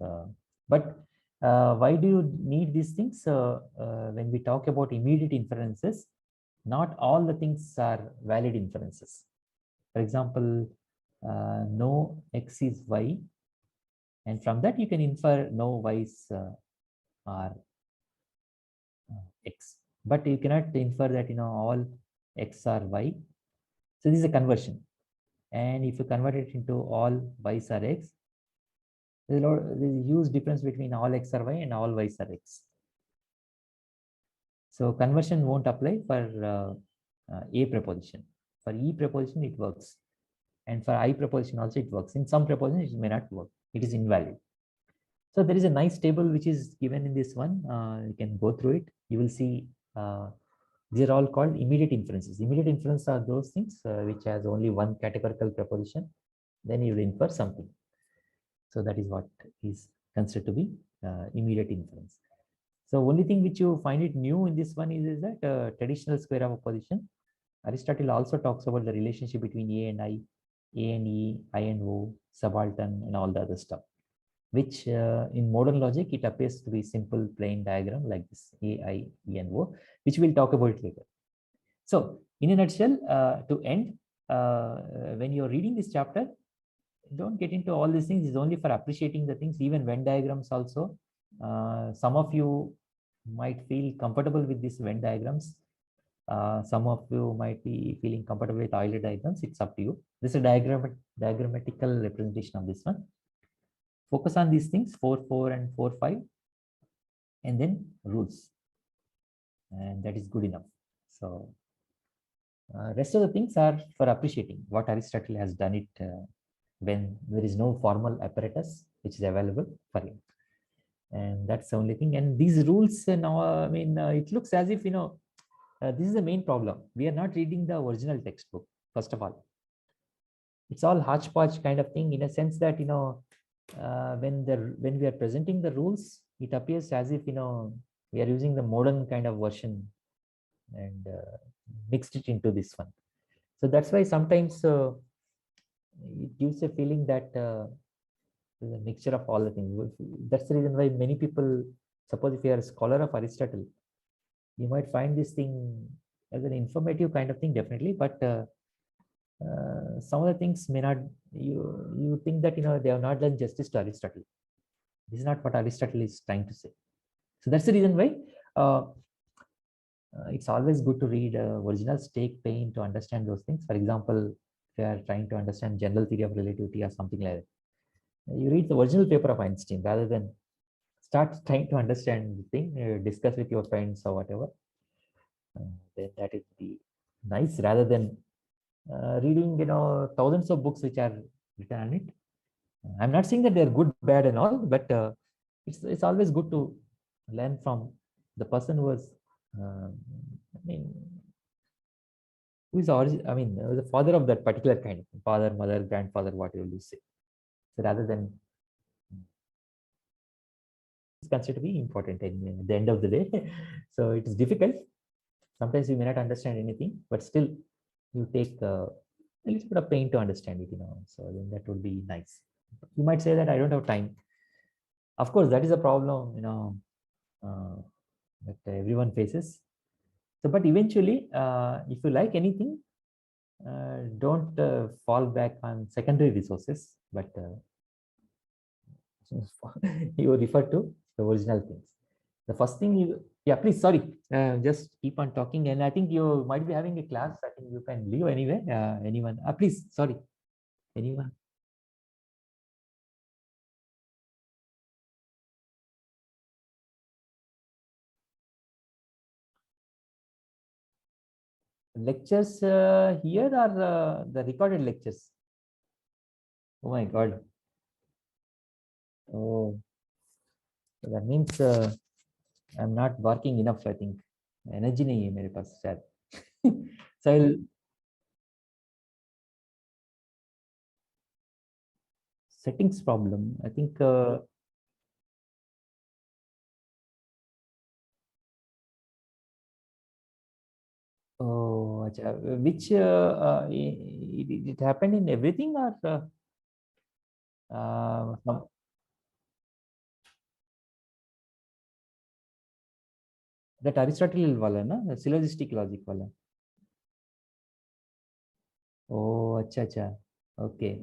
But why do you need these things? When we talk about immediate inferences, not all the things are valid inferences. For example, no X is Y, and from that you can infer no Y's are X. But you cannot infer that all X are Y. So this is a conversion. And if you convert it into all Y's are X, there's a huge difference between all X are Y and all Y's are X. So conversion won't apply for A preposition. For E preposition, it works. And for I preposition also it works. In some prepositions, it may not work. It is invalid. So there is a nice table which is given in this one. You can go through it. You will see these are all called immediate inferences. Immediate inferences are those things which has only one categorical preposition. Then you will infer something. So that is what is considered to be immediate inference. So only thing which you find it new in this one is that traditional square of opposition. Aristotle also talks about the relationship between A and I, A and E, I and O, subaltern, and all the other stuff, which in modern logic, it appears to be simple plain diagram like this, A, I, E, and O, which we'll talk about later. So in a nutshell, to end, when you're reading this chapter, don't get into all these things. It's only for appreciating the things, even Venn diagrams also. Some of you might feel comfortable with these Venn diagrams. Some of you might be feeling comfortable with Euler diagrams. It's up to you. This is a diagrammatical representation of this one. Focus on these things, 4, 4, and 4, 5, and then rules. And that is good enough. So rest of the things are for appreciating what Aristotle has done it when there is no formal apparatus which is available for him. And that's the only thing. And these rules now, it looks as if, this is the main problem. We are not reading the original textbook, first of all. It's all hodgepodge kind of thing in a sense that, when we are presenting the rules, it appears as if, we are using the modern kind of version and mixed it into this one. So that's why sometimes it gives a feeling that there's a mixture of all the things. That's the reason why many people, suppose if you are a scholar of Aristotle, you might find this thing as an informative kind of thing, definitely, but some of the things may not, you think that, they have not done justice to Aristotle. This is not what Aristotle is trying to say. So that's the reason why it's always good to read originals, take pain to understand those things. For example, if you are trying to understand general theory of relativity or something like that, you read the original paper of Einstein rather than start trying to understand the thing, discuss with your friends or whatever. Then that is the nice rather than reading, thousands of books which are written on it. I'm not saying that they're good, bad, and all, but it's always good to learn from the person who was, who is the father of that particular kind, father, mother, grandfather, whatever you say. So rather than, it's considered to be important at the end of the day. So it is difficult. Sometimes you may not understand anything, but still you take a little bit of pain to understand it, so then that would be nice. You might say that I don't have time. Of course, that is a problem, that everyone faces. So, but eventually, if you like anything, don't fall back on secondary resources, but you refer to the original things. The first thing you, yeah, please, sorry, just keep on talking. And I think you might be having a class. I think you can leave anyway. Anyone? Please, sorry, anyone? Lectures here are the recorded lectures. Oh my God. Oh, so that means I'm not working enough, I think. Energy nahi hai mere paas shayad. So I'll settings problem. I think oh, acha, which it happened in everything or that Aristotle wala na, syllogistic logic wala. Oh, acha acha. Okay.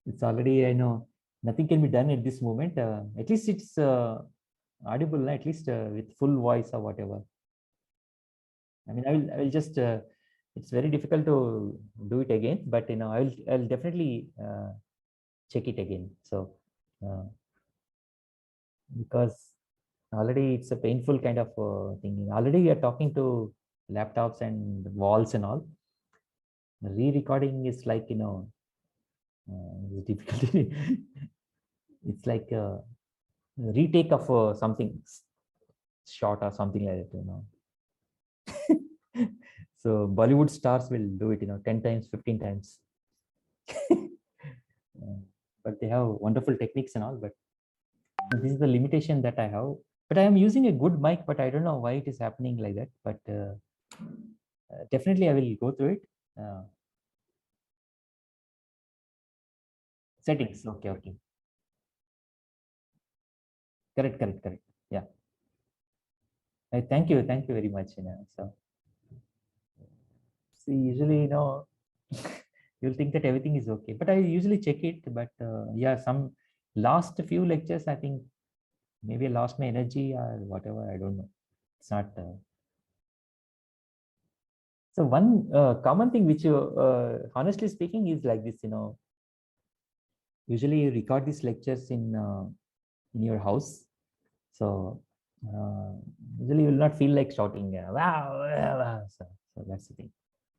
It's already, I know, nothing can be done at this moment. At least it's audible, at least with full voice or whatever. I mean, I will just, it's very difficult to do it again, but I'll definitely check it again. So, because already it's a painful kind of thing. Already we are talking to laptops and walls and all. Re-recording is like, it's difficult. It's like a retake of something short or something like that, So Bollywood stars will do it, 10 times, 15 times. But they have wonderful techniques and all, but this is the limitation that I have. But I am using a good mic, but I don't know why it is happening like that. But definitely I will go through it. Settings. Okay, okay. Correct. Yeah. Thank you very much. So see, usually, you'll think that everything is okay, but I usually check it. But yeah, some last few lectures, I think maybe I lost my energy or whatever. I don't know. It's not. So one common thing which you, honestly speaking, is like this. Usually you record these lectures in your house. So usually you will not feel like shouting. Wow, wow, wow. So that's the thing.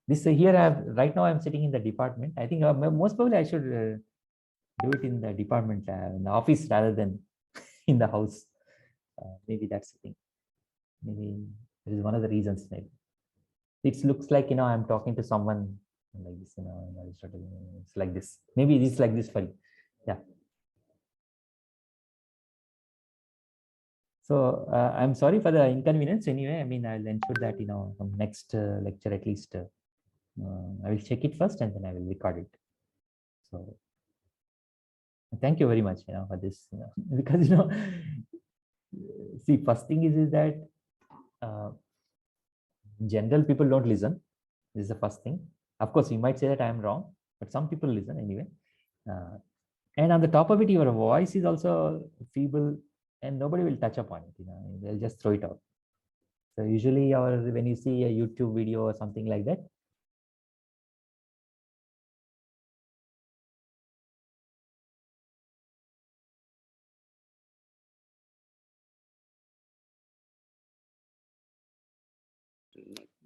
This here I have, right now I'm sitting in the department. I think most probably I should do it in the department, in the office rather than in the house. Maybe that's the thing. Maybe that is one of the reasons. Maybe it looks like I'm talking to someone like this. It's like this. Maybe it's like this for you. Yeah. So I'm sorry for the inconvenience. Anyway, I mean I'll ensure that from next lecture at least I will check it first and then I will record it. So thank you very much for this because see, first thing is that general people don't listen. This is the first thing. Of course, you might say that I am wrong, but some people listen anyway. And on the top of it, your voice is also feeble and nobody will touch upon it. They'll just throw it out. So usually when you see a YouTube video or something like that,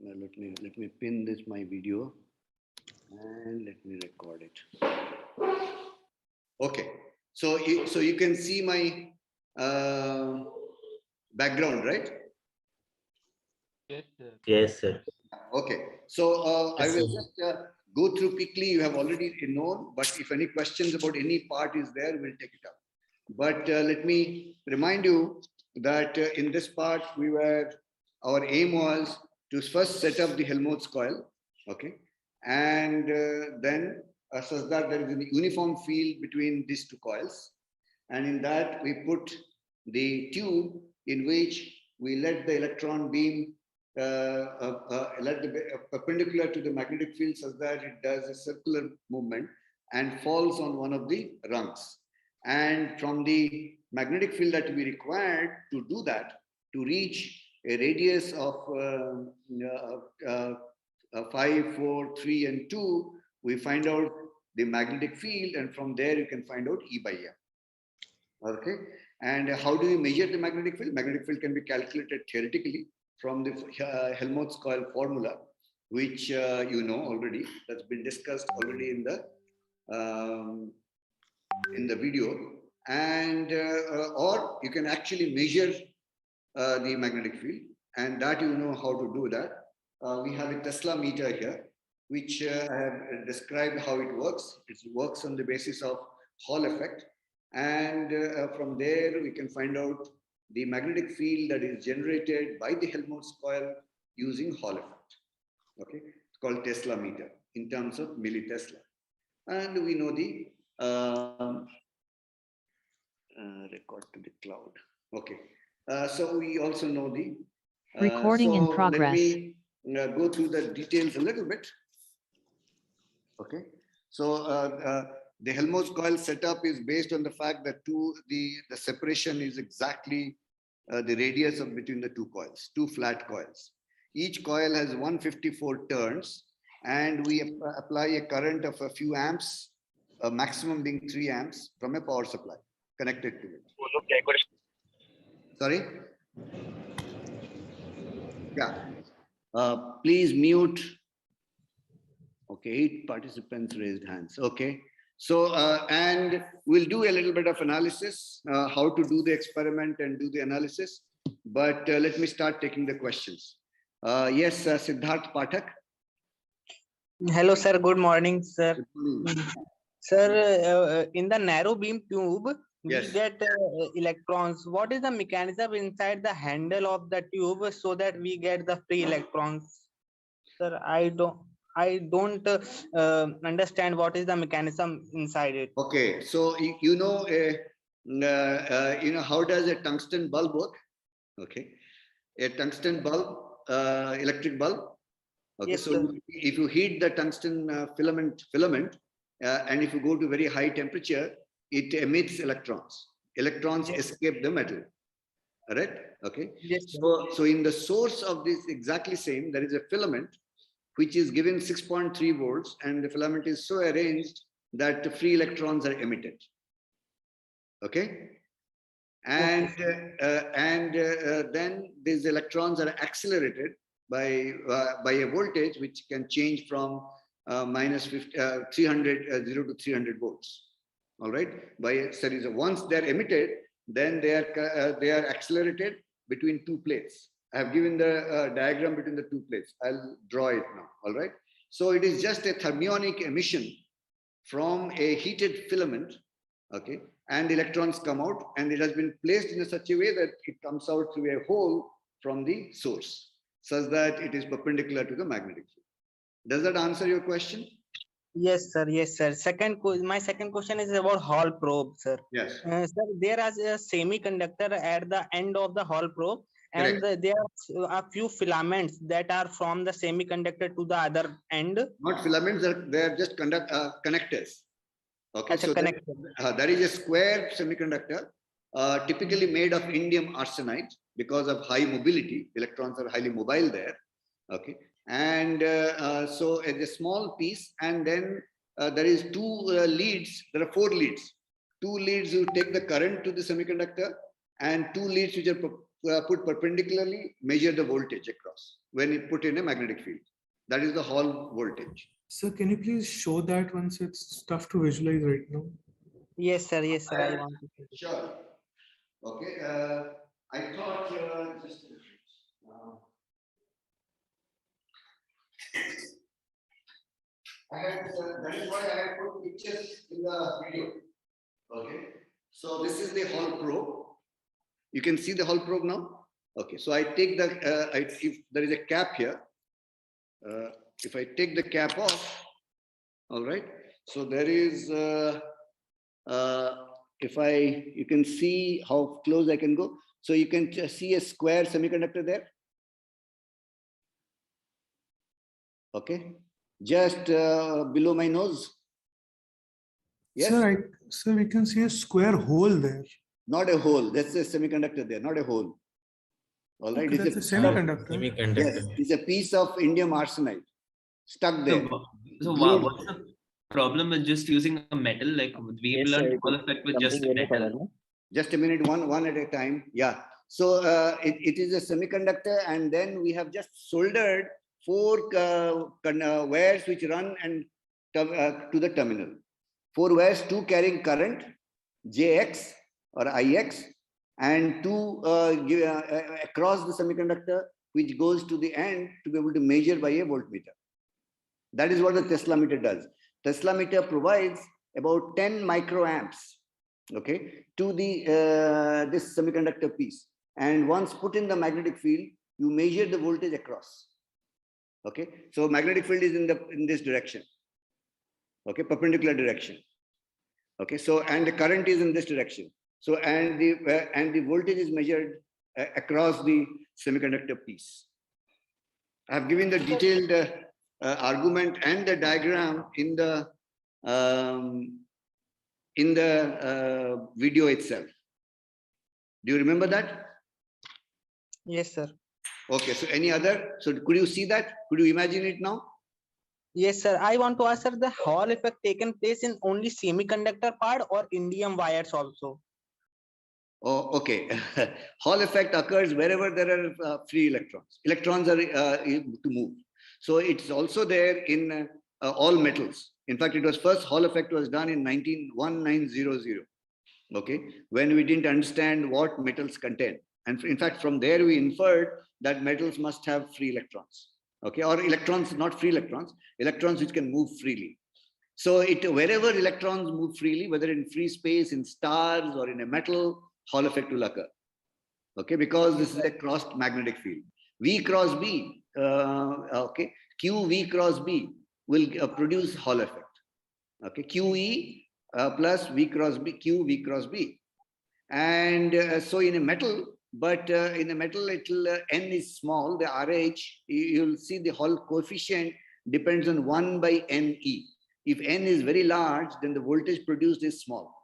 Now let me pin this my video and let me record it. Okay, so you can see my background, right? Yes, sir. Okay, so I will just go through quickly. You have already known, but if any questions about any part is there, we'll take it up. But let me remind you that in this part, our aim was to first set up the Helmholtz coil, okay, and then such that there is a uniform field between these two coils. And in that, we put the tube in which we let the electron beam perpendicular to the magnetic field such that it does a circular movement and falls on one of the rungs. And from the magnetic field that we required to do that, to reach a radius of 5, 4, 3, and 2, we find out the magnetic field, and from there you can find out E by M. Okay, and how do we measure the magnetic field? Magnetic field can be calculated theoretically from the Helmholtz coil formula, which you know already. That's been discussed already in the video, and or you can actually measure the magnetic field, and that you know how to do that. We have a Tesla meter here, which I have described how it works. It works on the basis of Hall effect. And from there, we can find out the magnetic field that is generated by the Helmholtz coil using Hall effect. Okay, it's called Tesla meter in terms of millitesla. And we know the record to the cloud. Okay, so we also know the recording in progress. Let me go through the details a little bit. Okay, so the Helmholtz coil setup is based on the fact that the separation is exactly the radius of between the two coils, two flat coils. Each coil has 154 turns, and we apply a current of a few amps, a maximum being 3 amps from a power supply connected to it. Sorry? Yeah. Please mute. Okay, 8 participants raised hands. Okay. So, and we'll do a little bit of analysis, how to do the experiment and do the analysis. But let me start taking the questions. Yes, Siddharth Pathak. Hello, sir. Good morning, sir. Good morning. Sir, in the narrow beam tube, Yes. we get electrons. What is the mechanism inside the handle of the tube so that we get the free electrons? Sir, I don't understand what is the mechanism inside it. Okay, so you know how does a tungsten bulb work? Okay, a tungsten bulb, electric bulb. Okay, Yes, so sir. if you heat the tungsten filament, and if you go to very high temperature, it emits electrons. Electrons escape the metal. Right? Okay. Yes, sir. So in the source of this exactly same, there is a filament which is given 6.3 volts, and the filament is so arranged that the free electrons are emitted. Okay. And then these electrons are accelerated by a voltage which can change from minus 0 to 300 volts. All right, by a series of, once they're emitted, then they are accelerated between two plates. I have given the diagram between the two plates. I'll draw it now. All right. So it is just a thermionic emission from a heated filament. Okay, and the electrons come out, and it has been placed in such a way that it comes out through a hole from the source, such that it is perpendicular to the magnetic field. Does that answer your question? Yes, sir. Yes, sir. My second question is about Hall probe, sir. Yes. Sir, there is a semiconductor at the end of the Hall probe, and there are a few filaments that are from the semiconductor to the other end. Not filaments; they are just connectors. Okay, so connector. There is a square semiconductor, typically made of indium arsenide, because of high mobility. Electrons are highly mobile there. Okay. And so it's a small piece, and then there is two leads. There are 4 leads. 2 leads you take the current to the semiconductor, and 2 leads which are put perpendicularly measure the voltage across when you put in a magnetic field. That is the Hall voltage. Sir, can you please show that once? It's tough to visualize right now. Yes, sir. Yes, sir. I want to. Sure. Okay. I thought just. That is why I have put pictures in the video. Okay. So this is the Hall probe. You can see the Hall probe now. Okay. So I take the if there is a cap here, if I take the cap off, all right. So there is, you can see how close I can go. So you can just see a square semiconductor there. Okay, just below my nose. Yes. Sir, we can see a square hole there. Not a hole. That's a semiconductor there, not a hole. All right. Okay, It's that's a semiconductor. Yes, it's a piece of indium arsenide stuck there. So Glued. what's the problem with just using a metal? Like we've learned Hall effect with just metal. Just a minute, one at a time. Yeah. So it is a semiconductor, and then we have just soldered 4 wires which run and to the terminal. 4 wires, 2 carrying current, JX or IX, and 2 across the semiconductor, which goes to the end to be able to measure by a voltmeter. That is what the Tesla meter does. Tesla meter provides about 10 microamps, okay, to the this semiconductor piece. And once put in the magnetic field, you measure the voltage across. Okay, so magnetic field is in this direction. Okay, perpendicular direction. Okay, so and the current is in this direction. So and the voltage is measured across the semiconductor piece. I have given the detailed argument and the diagram in the video itself. Do you remember that? Yes, sir. Okay, so any other? So could you see that? Could you imagine it now? Yes, sir. I want to ask, sir, the Hall effect taken place in only semiconductor part or indium wires also? Oh, okay. Hall effect occurs wherever there are free electrons. Electrons are to move. So it's also there in all metals. In fact, it was first Hall effect was done in 1900. Okay, when we didn't understand what metals contain. And in fact, from there we inferred that metals must have free electrons. Okay, or electrons, not free electrons, electrons which can move freely. So wherever electrons move freely, whether in free space, in stars, or in a metal, Hall effect will occur. Okay, because this is a crossed magnetic field. V cross B, okay, Q V cross B will produce Hall effect. Okay, QE plus V cross B, Q V cross B. And so in a metal, but in a metal, N is small, the RH, you'll see the Hall coefficient depends on 1 by NE. If N is very large, then the voltage produced is small.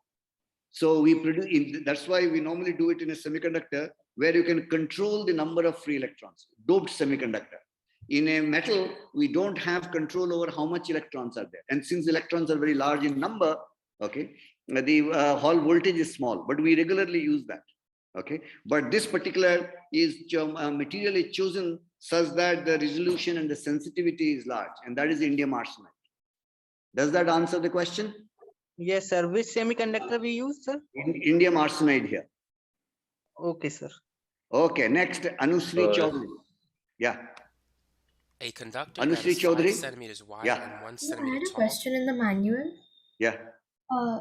So we produce, that's why we normally do it in a semiconductor where you can control the number of free electrons, doped semiconductor. In a metal, we don't have control over how much electrons are there. And since electrons are very large in number, okay, the Hall voltage is small, but we regularly use that. Okay, but this particular material is chosen such that the resolution and the sensitivity is large, and that is indium arsenide. Does that answer the question? Yes, sir. Which semiconductor we use, sir? Indium arsenide here. Okay, sir. Okay, next, Anushree Chaudhary. Yeah. A conductor Anushree that is Chaudhary? 5 centimeters wide Yeah. and 1 I centimeter had a tall. question in the manual. Yeah.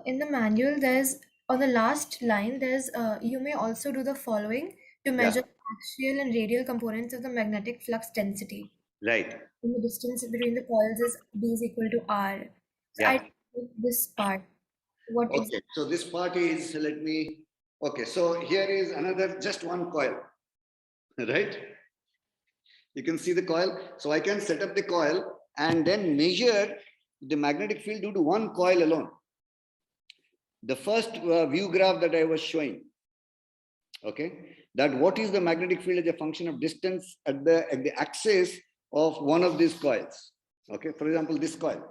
In the manual, there's on the last line, there's you may also do the following to measure the axial and radial components of the magnetic flux density. Right. And the distance between the coils is D is equal to R. So Yeah. I take this part. What is Okay, so this part is, let me, okay, so here is another, just one coil, right? You can see the coil. So I can set up the coil and then measure the magnetic field due to one coil alone. The first view graph that I was showing, okay, that what is the magnetic field as a function of distance at the axis of one of these coils. Okay, for example, this coil.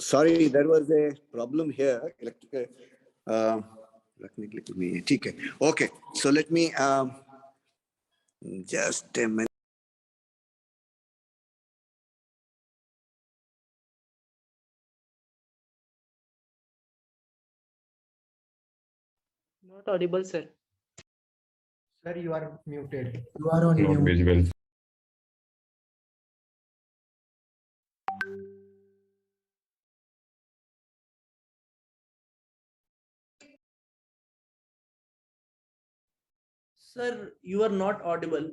Sorry, there was a problem here. Okay, so let me just a minute. Not audible, sir. Sir, you are muted. You are on mute. Sir, you are not audible.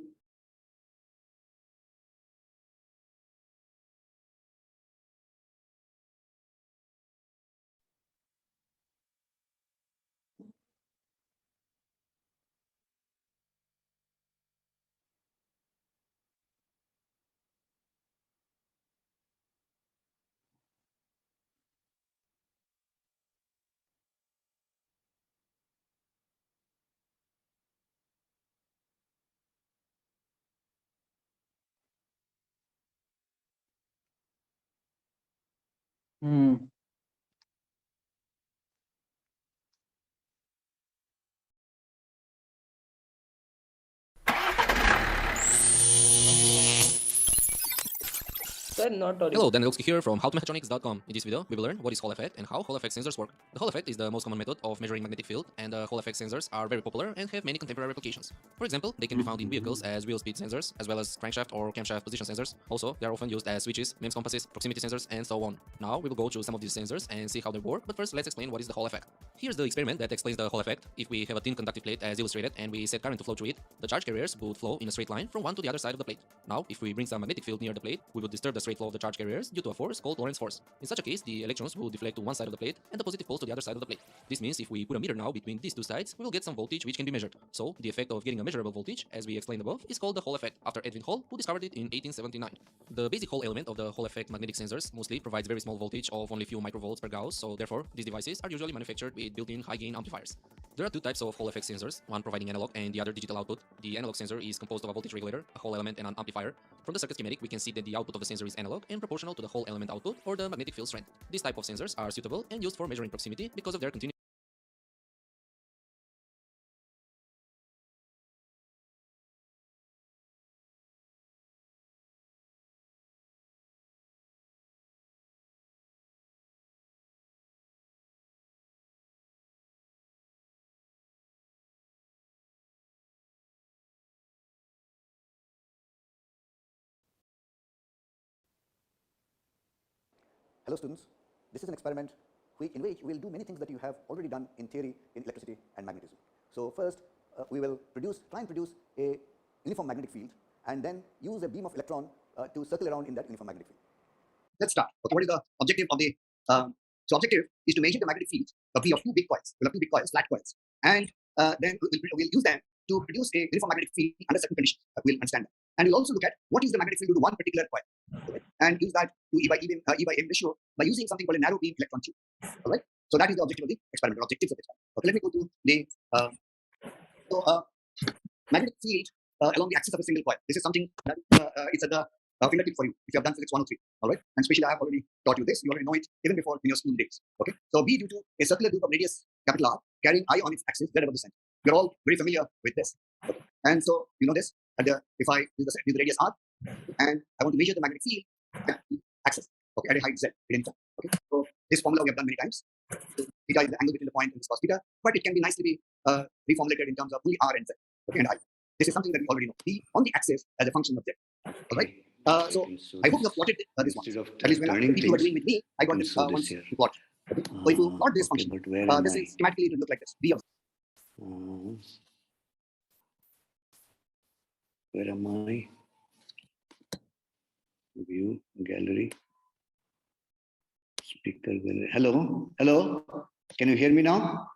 Sir, not audible. Hello, Daniel Lukski here from howtomechatronics.com. In this video, we will learn what is Hall effect and how Hall effect sensors work. The Hall effect is the most common method of measuring magnetic field, and the Hall effect sensors are very popular and have many contemporary applications. For example, they can be found in vehicles as wheel speed sensors, as well as crankshaft or camshaft position sensors. Also, they are often used as switches, MEMS compasses, proximity sensors, and so on. Now, we will go through some of these sensors and see how they work, but first, let's explain what is the Hall effect. Here's the experiment that explains the Hall effect. If we have a thin conductive plate as illustrated and we set current to flow through it, the charge carriers would flow in a straight line from one to the other side of the plate. Now, if we bring some magnetic field near the plate, we would disturb the straight flow of the charge carriers due to a force called Lorentz force. In such a case, the electrons will deflect to one side of the plate and the positive poles to the other side of the plate. This means if we put a meter now between these two sides, we will get some voltage which can be measured. So, the effect of getting a measurable voltage, as we explained above, is called the Hall effect, after Edwin Hall, who discovered it in 1879. The basic Hall element of the Hall effect magnetic sensors mostly provides very small voltage of only few microvolts per Gauss, so therefore, these devices are usually manufactured with built-in high-gain amplifiers. There are two types of Hall effect sensors, one providing analog and the other digital output. The analog sensor is composed of a voltage regulator, a Hall element, and an amplifier. From the circuit schematic, we can see that the output of the sensor is analog and proportional to the Hall element output or the magnetic field strength. This type of sensors are suitable and used for measuring proximity because of their continuous Hello students, this is an experiment in which we will do many things that you have already done in theory in electricity and magnetism. So first we will try and produce a uniform magnetic field and then use a beam of electron to circle around in that uniform magnetic field. Let's start. Okay, what is the objective of the so objective is to measure the magnetic field of two big coils. We'll have two big coils, flat coils, and then we'll use them to produce a uniform magnetic field under certain conditions. We'll understand that. And we'll also look at what is the magnetic field to one particular coil, okay? And use that to E by M ratio by using something called a narrow beam electron tube. All right. So that is the objective of the experiment, or objectives of the experiment. Okay, let me go to the magnetic field along the axis of a single coil. This is something that it's at the fingertip for you if you have done physics 103. All right. And especially I have already taught you this. You already know it even before in your school days. Okay. So B due to a circular group of radius capital R carrying I on its axis z above the center. You're all very familiar with this. Okay. And so you know this. And if I use the radius R and I want to measure the magnetic field at the axis, okay, at a height z, okay. So this formula we have done many times. So theta is the angle between the point and this cos theta, but it can be nicely be reformulated in terms of only R and z, okay, and I. This is something that we already know. B on the axis as a function of z. All right. So I hope you have plotted this one. At least when people were doing with me, I got this once to plot. Okay? So if you plot this Okay, function, but where am this I? is schematically it will look like this. V of Where am I? View, gallery, speaker gallery. Hello, hello. Can you hear me now?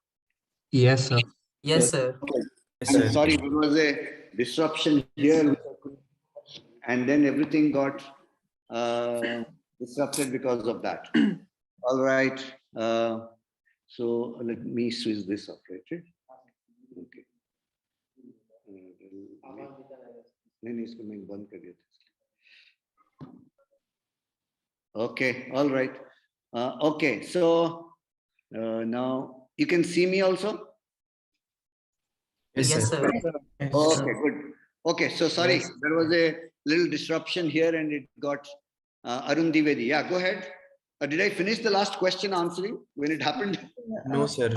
Yes, sir. Yes, sir. Okay. I'm sorry, there was a disruption here, and then everything got disrupted because of that. All right. So let me switch this off, right? Okay. नहीं इसको मैं बंद कर दिया था. Okay, all right. Okay, so now you can see me also? Yes, sir. Okay, good. Okay, so sorry, there was a little disruption here and it got Arun Dwivedi. Yeah, go ahead. Did I finish the last question answering when it happened? No, sir.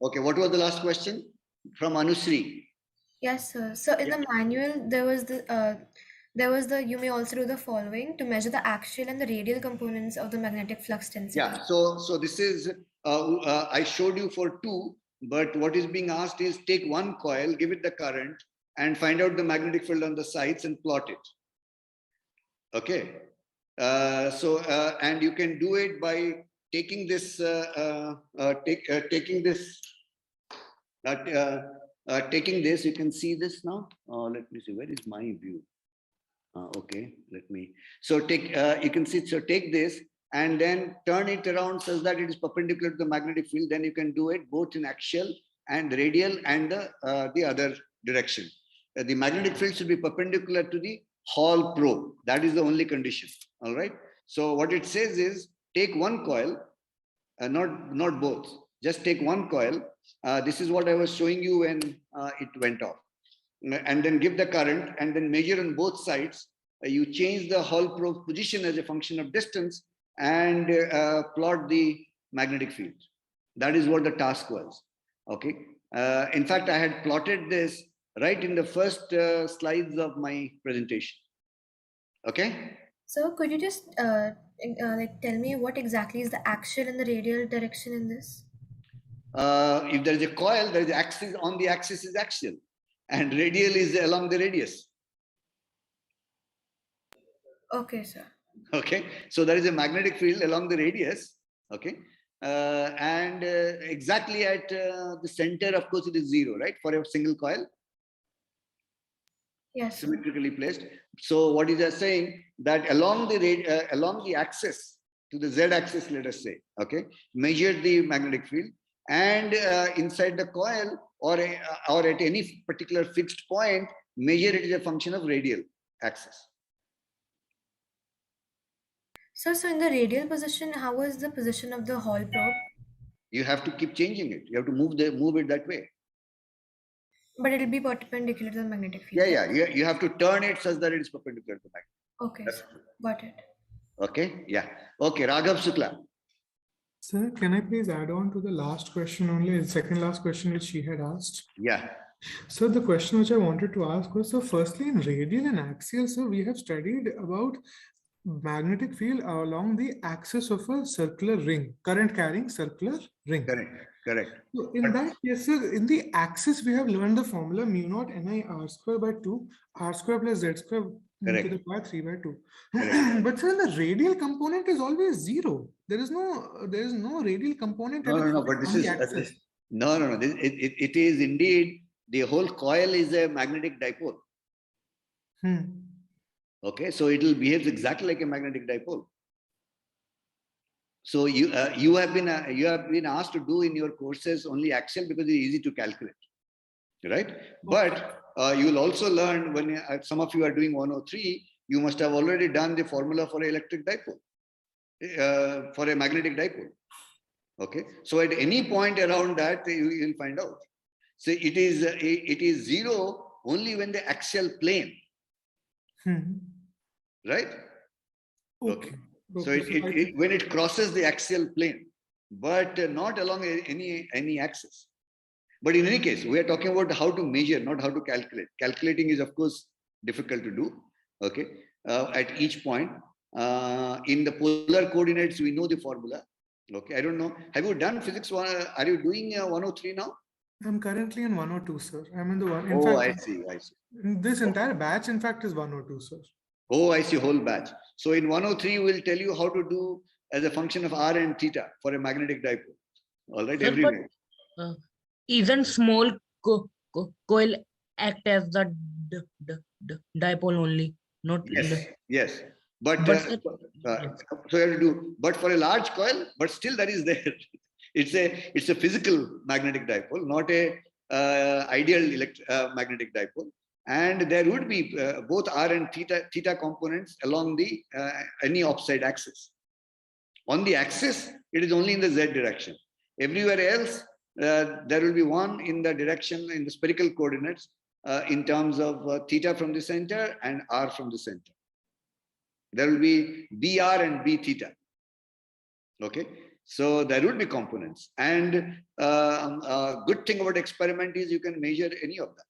Okay, what was the last question? From Anusri. Yes, sir. So in the manual, there was the you may also do the following to measure the axial and the radial components of the magnetic flux density. Yeah, so this is, I showed you for two, but what is being asked is take one coil, give it the current, and find out the magnetic field on the sides and plot it. Okay. And you can do it by taking this, taking this, you can see this now. Let me see, where is my view? Okay, let me, so take, you can see, so take this and then turn it around such that it is perpendicular to the magnetic field. Then you can do it both in axial and radial and the other direction. The magnetic field should be perpendicular to the Hall probe. That is the only condition. All right. So what it says is take one coil, not both. Just take one coil. This is what I was showing you when it went off. And then give the current and then measure on both sides. You change the Hall probe position as a function of distance and plot the magnetic field. That is what the task was. Okay. In fact, I had plotted this right in the first slides of my presentation. Okay. So could you just like tell me what exactly is the axial and the radial direction in this? If there is a coil, there is axis, on the axis is axial and radial is along the radius. Okay, sir. Okay, so there is a magnetic field along the radius. Okay, and exactly at the center, of course, it is zero, right? For a single coil. Yes. Symmetrically placed. So what is saying that along the axis to the z-axis, let us say, okay, measure the magnetic field, and inside the coil or at any particular fixed point, measure it as a function of radial axis. So in the radial position, how is the position of the Hall probe? You have to keep changing it. You have to move it that way. But it will be perpendicular to the magnetic field. Yeah. You have to turn it such that it is perpendicular to the magnetic. Okay, sir. Got it. Okay, yeah. Okay, Raghav Shukla. Sir, can I please add on to the last question only, the second last question which she had asked? Yeah. So the question which I wanted to ask was, so firstly in radial and axial, so we have studied about magnetic field along the axis of a circular ring, current carrying circular ring. Correct. So in that case, sir, in the axis, we have learned the formula mu naught Ni r square by 2, r square plus z square to the power 3 by 2. But sir, the radial component is always zero. There is no radial component. No, but this is no. It is indeed, the whole coil is a magnetic dipole. Okay, so it will behave exactly like a magnetic dipole. So you have been asked to do in your courses only axial because it's easy to calculate, right? But you will also learn when some of you are doing 103, you must have already done the formula for an electric dipole, for a magnetic dipole. Okay, so at any point around that you will find out. So it is zero only when the axial plane, right? Okay. So when it crosses the axial plane, but not along any axis. But in any case, we are talking about how to measure, not how to calculate. Calculating is, of course, difficult to do. Okay, at each point. In the polar coordinates, we know the formula. Okay, I don't know. Have you done physics one? Are you doing 103 now? I'm currently in 102, sir. I'm in the one. In Oh, fact, I see. I see. this entire batch, in fact, is 102, sir. Oh, I see. Whole batch. So in 103, we'll tell you how to do as a function of r and theta for a magnetic dipole. All right, Sir, every but, night. isn't small coil act as the dipole only, not Yes, yes. But, But so you have to do, but for a large coil, but still that is there. It's a physical magnetic dipole, not a ideal magnetic dipole. And there would be both r and theta components along the any offside axis. On the axis, it is only in the z direction. Everywhere else, there will be one in the direction in the spherical coordinates in terms of theta from the center and r from the center. There will be br and b theta. Okay, so there will be components, and good thing about experiment is you can measure any of that.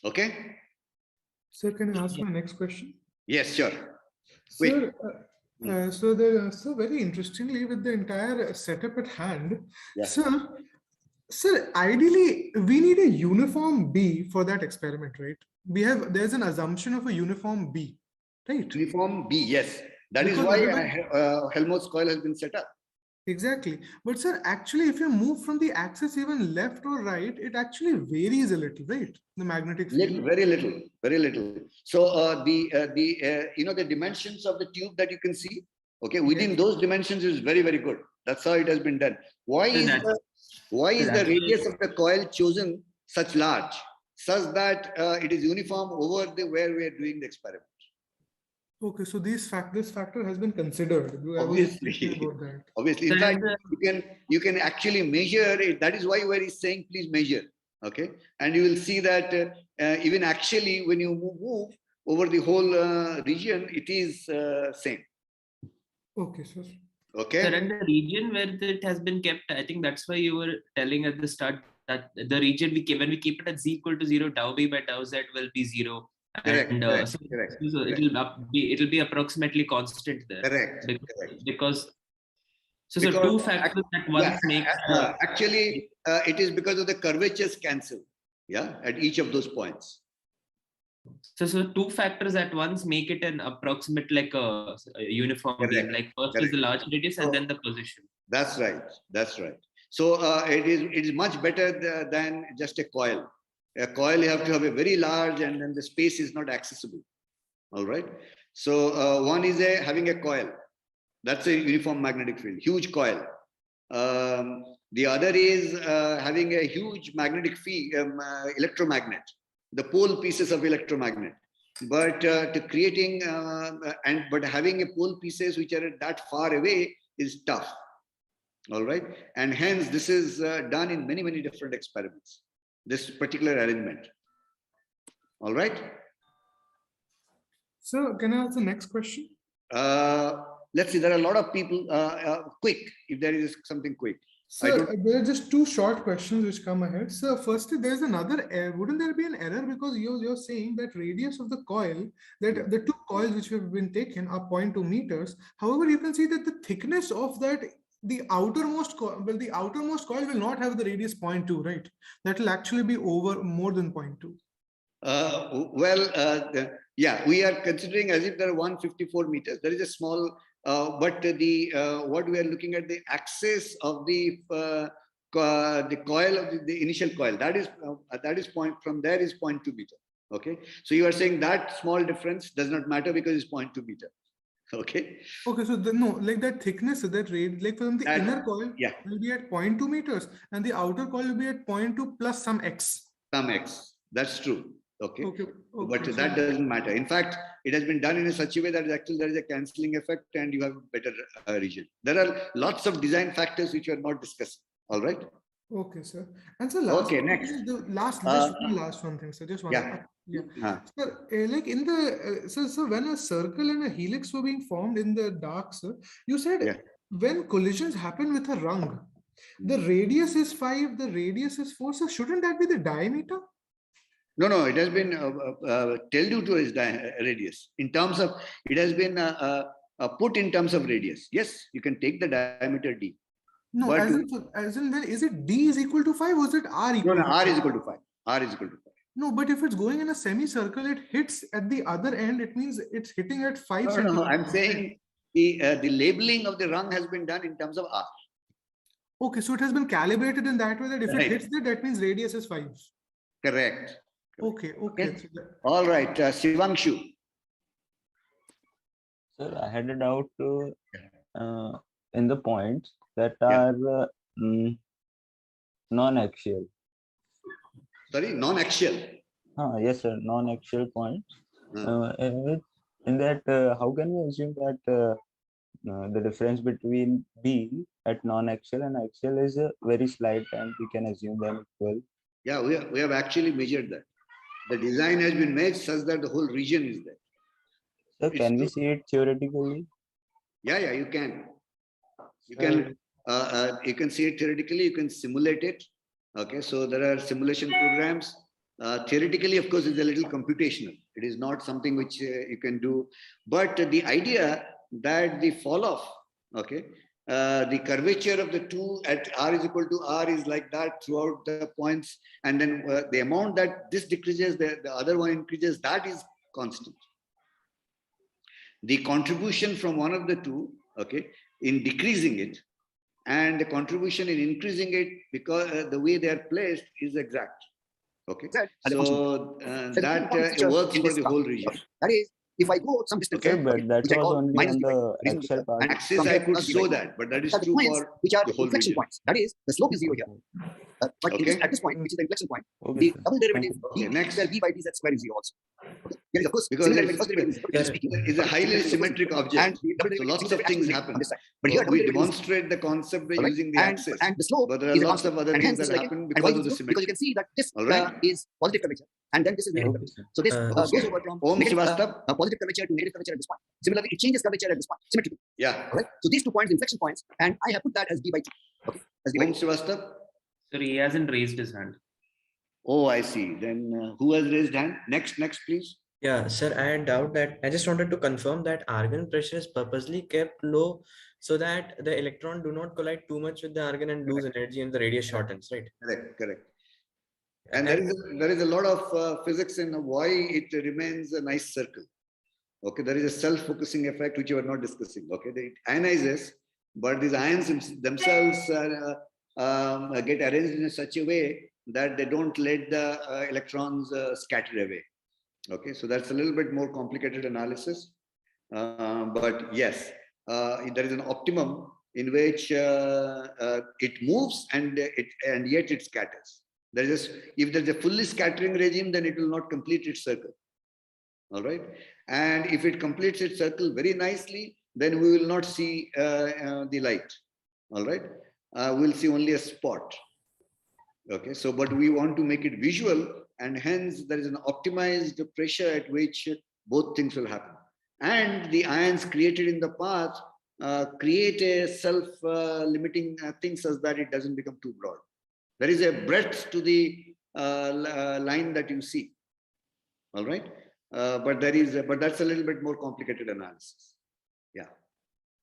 Okay. Sir, can I ask my next question? Yes, sure. Quick. Sir, so very interestingly, with the entire setup at hand, sir, ideally we need a uniform B for that experiment, right? There's an assumption of a uniform B, right? Uniform B, yes. That is why Helmholtz coil has been set up. Exactly. But sir, actually, if you move from the axis even left or right, it actually varies a little, right? The magnetic field. Very little, very little. So the dimensions of the tube that you can see, okay, within those dimensions is very, very good. That's how it has been done. Why is the radius of the coil chosen such large, such that it is uniform over where we are doing the experiment? Okay, so this factor has been considered. Obviously, obviously. In fact, you can actually measure it. That is why where he's saying please measure. Okay, and you will see that even actually when you move over the whole region, it is same. Okay, sir. Okay. Sir, and the region where it has been kept, I think that's why you were telling at the start that the region when we keep it at z equal to 0, tau b by tau z will be 0. Correct, And correct. So it will be approximately constant there. Correct. Because two factors that once make actually it is because of the curvatures cancel, at each of those points. So two factors at once make it an approximate like a uniform beam. Like first is the large radius and then the position. That's right. That's right. So it is much better than just a coil. A coil you have to have a very large, and then the space is not accessible. All right. So one is having a coil. That's a uniform magnetic field, huge coil. The other is having a huge magnetic field, electromagnet, the pole pieces of electromagnet. But but having a pole pieces which are that far away is tough. All right. And hence this is done in many, many different experiments, this particular arrangement. All right. So can I ask the next question? Let's see, there are a lot of people, quick, if there is something quick. So there are just two short questions which come ahead. So firstly, there's another error. Wouldn't there be an error because you're saying that radius of the coil, that the two coils which have been taken are 0.2 meters. However, you can see that the thickness of that, the outermost coil will not have the radius 0.2, right? That will actually be over more than 0.2. Yeah, we are considering as if there are 154 meters. There is a small, but what we are looking at the axis of the coil of the initial coil. That is from there is 0.2 meter. Okay, so you are saying that small difference does not matter because it's 0.2 meter. Okay. Okay, so no, like that thickness, that rate, like from the inner coil will be at 0.2 meters, and the outer coil will be at 0.2 plus some x. Some x. That's true. Okay. But that doesn't matter. In fact, it has been done in such a way that actually there is a cancelling effect and you have a better region. There are lots of design factors which we are not discussing. All right. Okay, sir. And so last next. The last one thing, sir. Just one. Sir, like in the so when a circle and a helix were being formed in the dark, sir, you said when collisions happen with a rung, the radius is 5, the radius is 4. So shouldn't that be the diameter? No, it has been told you to its radius. In terms of, it has been put in terms of radius. Yes, you can take the diameter d. No, But as in then, is it d is equal to 5 or is it r equal no, to r 5? is equal to 5. R is equal to 5. No, but if it's going in a semicircle, it hits at the other end. It means it's hitting at 5 No, centimeters. no, I'm saying the labeling of the rung has been done in terms of r. Okay, so it has been calibrated in that way that if Right. it hits that means radius is 5. Correct. Okay. Yes. All right, Shivangshu. Sir, I had a doubt in the points that are non-axial. Sorry, non-axial. Yes, sir, non-axial points. In that, how can we assume that the difference between B at non-axial and axial is very slight and we can assume them equal? Yeah, we have actually measured that. The design has been made such that the whole region is there. So can we see it theoretically? Yeah, you can. You can see it theoretically. You can simulate it. Okay, so there are simulation programs. Theoretically, of course, it's a little computational. It is not something which you can do. But the idea that the fall off, okay, the curvature of the two at r is equal to r is like that throughout the points, and then the amount that this decreases, the other one increases, that is constant. The contribution from one of the two, okay, in decreasing it, and the contribution in increasing it, because the way they are placed is exact. Okay, so that works for the whole region. That is, if I go some distance, okay, but that was only on the axial part. Axis I could show that, but that is true for which are the whole inflection region. points. That is, the slope is 0 here. But it is at this point, which is the inflection point, the double derivative d square b by dz square is 0 also. Okay. There is, of course, Because similar first derivative it's a highly symmetric object, so lots of things happen. But here, we demonstrate the concept by using the axis, and the slope but there are is a lots constant. of other And things hence that this is happen like, because of the because symmetry. you can see that this All right. is positive curvature, and then this is negative curvature. So this goes over from Om negative, Srivastava. positive curvature to negative curvature at this point. Similarly, it changes curvature at this point, symmetrically. Yeah. All right. So these 2 points, inflection points, and I have put that as d by 2. Okay. As d by Om 2. Srivastava. Sir, he hasn't raised his hand. Oh, I see. Then who has raised hand? Next, please. Yeah, sir, I had doubt that I just wanted to confirm that argon pressure is purposely kept low so that the electron do not collide too much with the argon and lose energy and the radius shortens, right? Correct. And there is a lot of physics in why it remains a nice circle. Okay, there is a self-focusing effect which you are not discussing. Okay, it ionizes, but these ions themselves get arranged in such a way that they don't let the electrons scatter away. Okay, so that's a little bit more complicated analysis. But yes, there is an optimum in which it moves and yet it scatters. If there's a fully scattering regime, then it will not complete its circle. All right, and if it completes its circle very nicely, then we will not see the light. All right, we'll see only a spot. Okay, so but we want to make it visual, and hence there is an optimized pressure at which both things will happen. And the ions created in the path create a self-limiting thing such that it doesn't become too broad. There is a breadth to the line that you see. All right, but that's a little bit more complicated analysis. Yeah.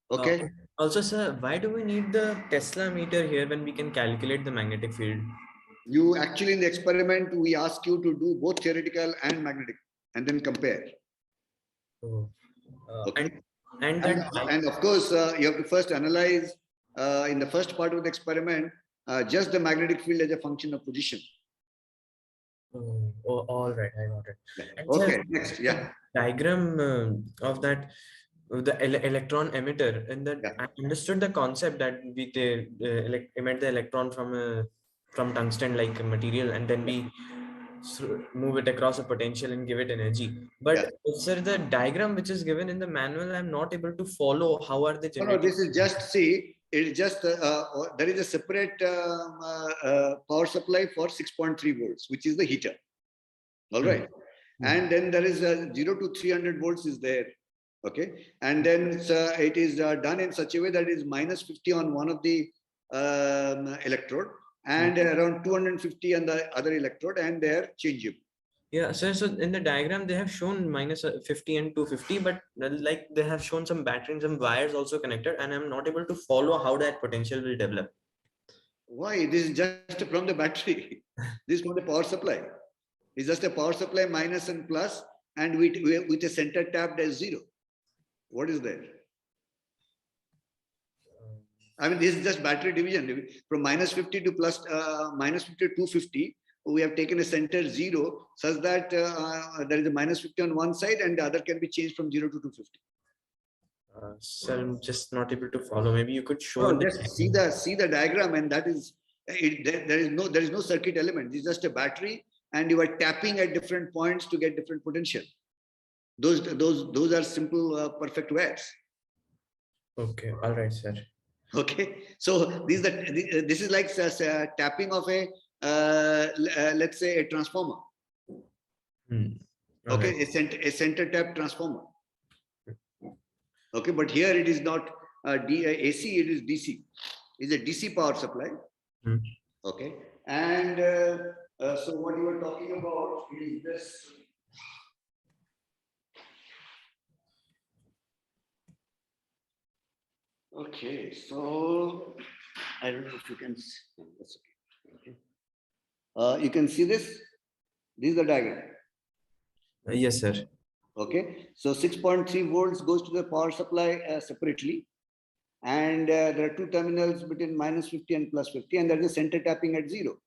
Okay. Also, sir, why do we need the Tesla meter here when we can calculate the magnetic field? You actually, in the experiment, we ask you to do both theoretical and magnetic and then compare. Okay. And of course, you have to first analyze in the first part of the experiment just the magnetic field as a function of position. All right, I got it. And Okay, sir, next, yeah. Diagram of that, the electron emitter, and that I understood the concept that we emit the electron from tungsten like material, and then we move it across a potential and give it energy. But sir, the diagram which is given in the manual, I'm not able to follow. How are they generating? No, this is just, see, it is just there is a separate power supply for 6.3 volts, which is the heater. All right. And then there is a 0 to 300 volts is there. Okay. And then it is done in such a way that it is minus 50 on one of the electrode and around 250 on the other electrode, and they are changeable. Yeah, so in the diagram they have shown minus 50 and 250, but like they have shown some battery and some wires also connected, and I'm not able to follow how that potential will develop. Why? This is just from the battery. This is from the power supply. It's just a power supply minus and plus, and with a center tapped as 0. What is that? I mean, this is just battery division from minus 50 to plus minus 50 to 250. We have taken a center 0 such that there is a minus 50 on one side and the other can be changed from 0 to 250. So I'm just not able to follow. Maybe you could show. Just see the diagram, and that is it. There is no circuit element. It's just a battery, and you are tapping at different points to get different potential. Those are simple perfect wires. Okay, all right, sir. Okay, so this is like tapping of a let's say a transformer. Okay, a center tap transformer. Okay, but here it is not AC, it is DC. It's a DC power supply. Okay, and so what you were talking about is this. Okay, so I don't know if you can see. That's okay. You can see this. This is the diagram. Yes, sir. Okay, so 6.3 volts goes to the power supply separately, and there are two terminals between minus 50 and plus 50, and there is a center tapping at 0.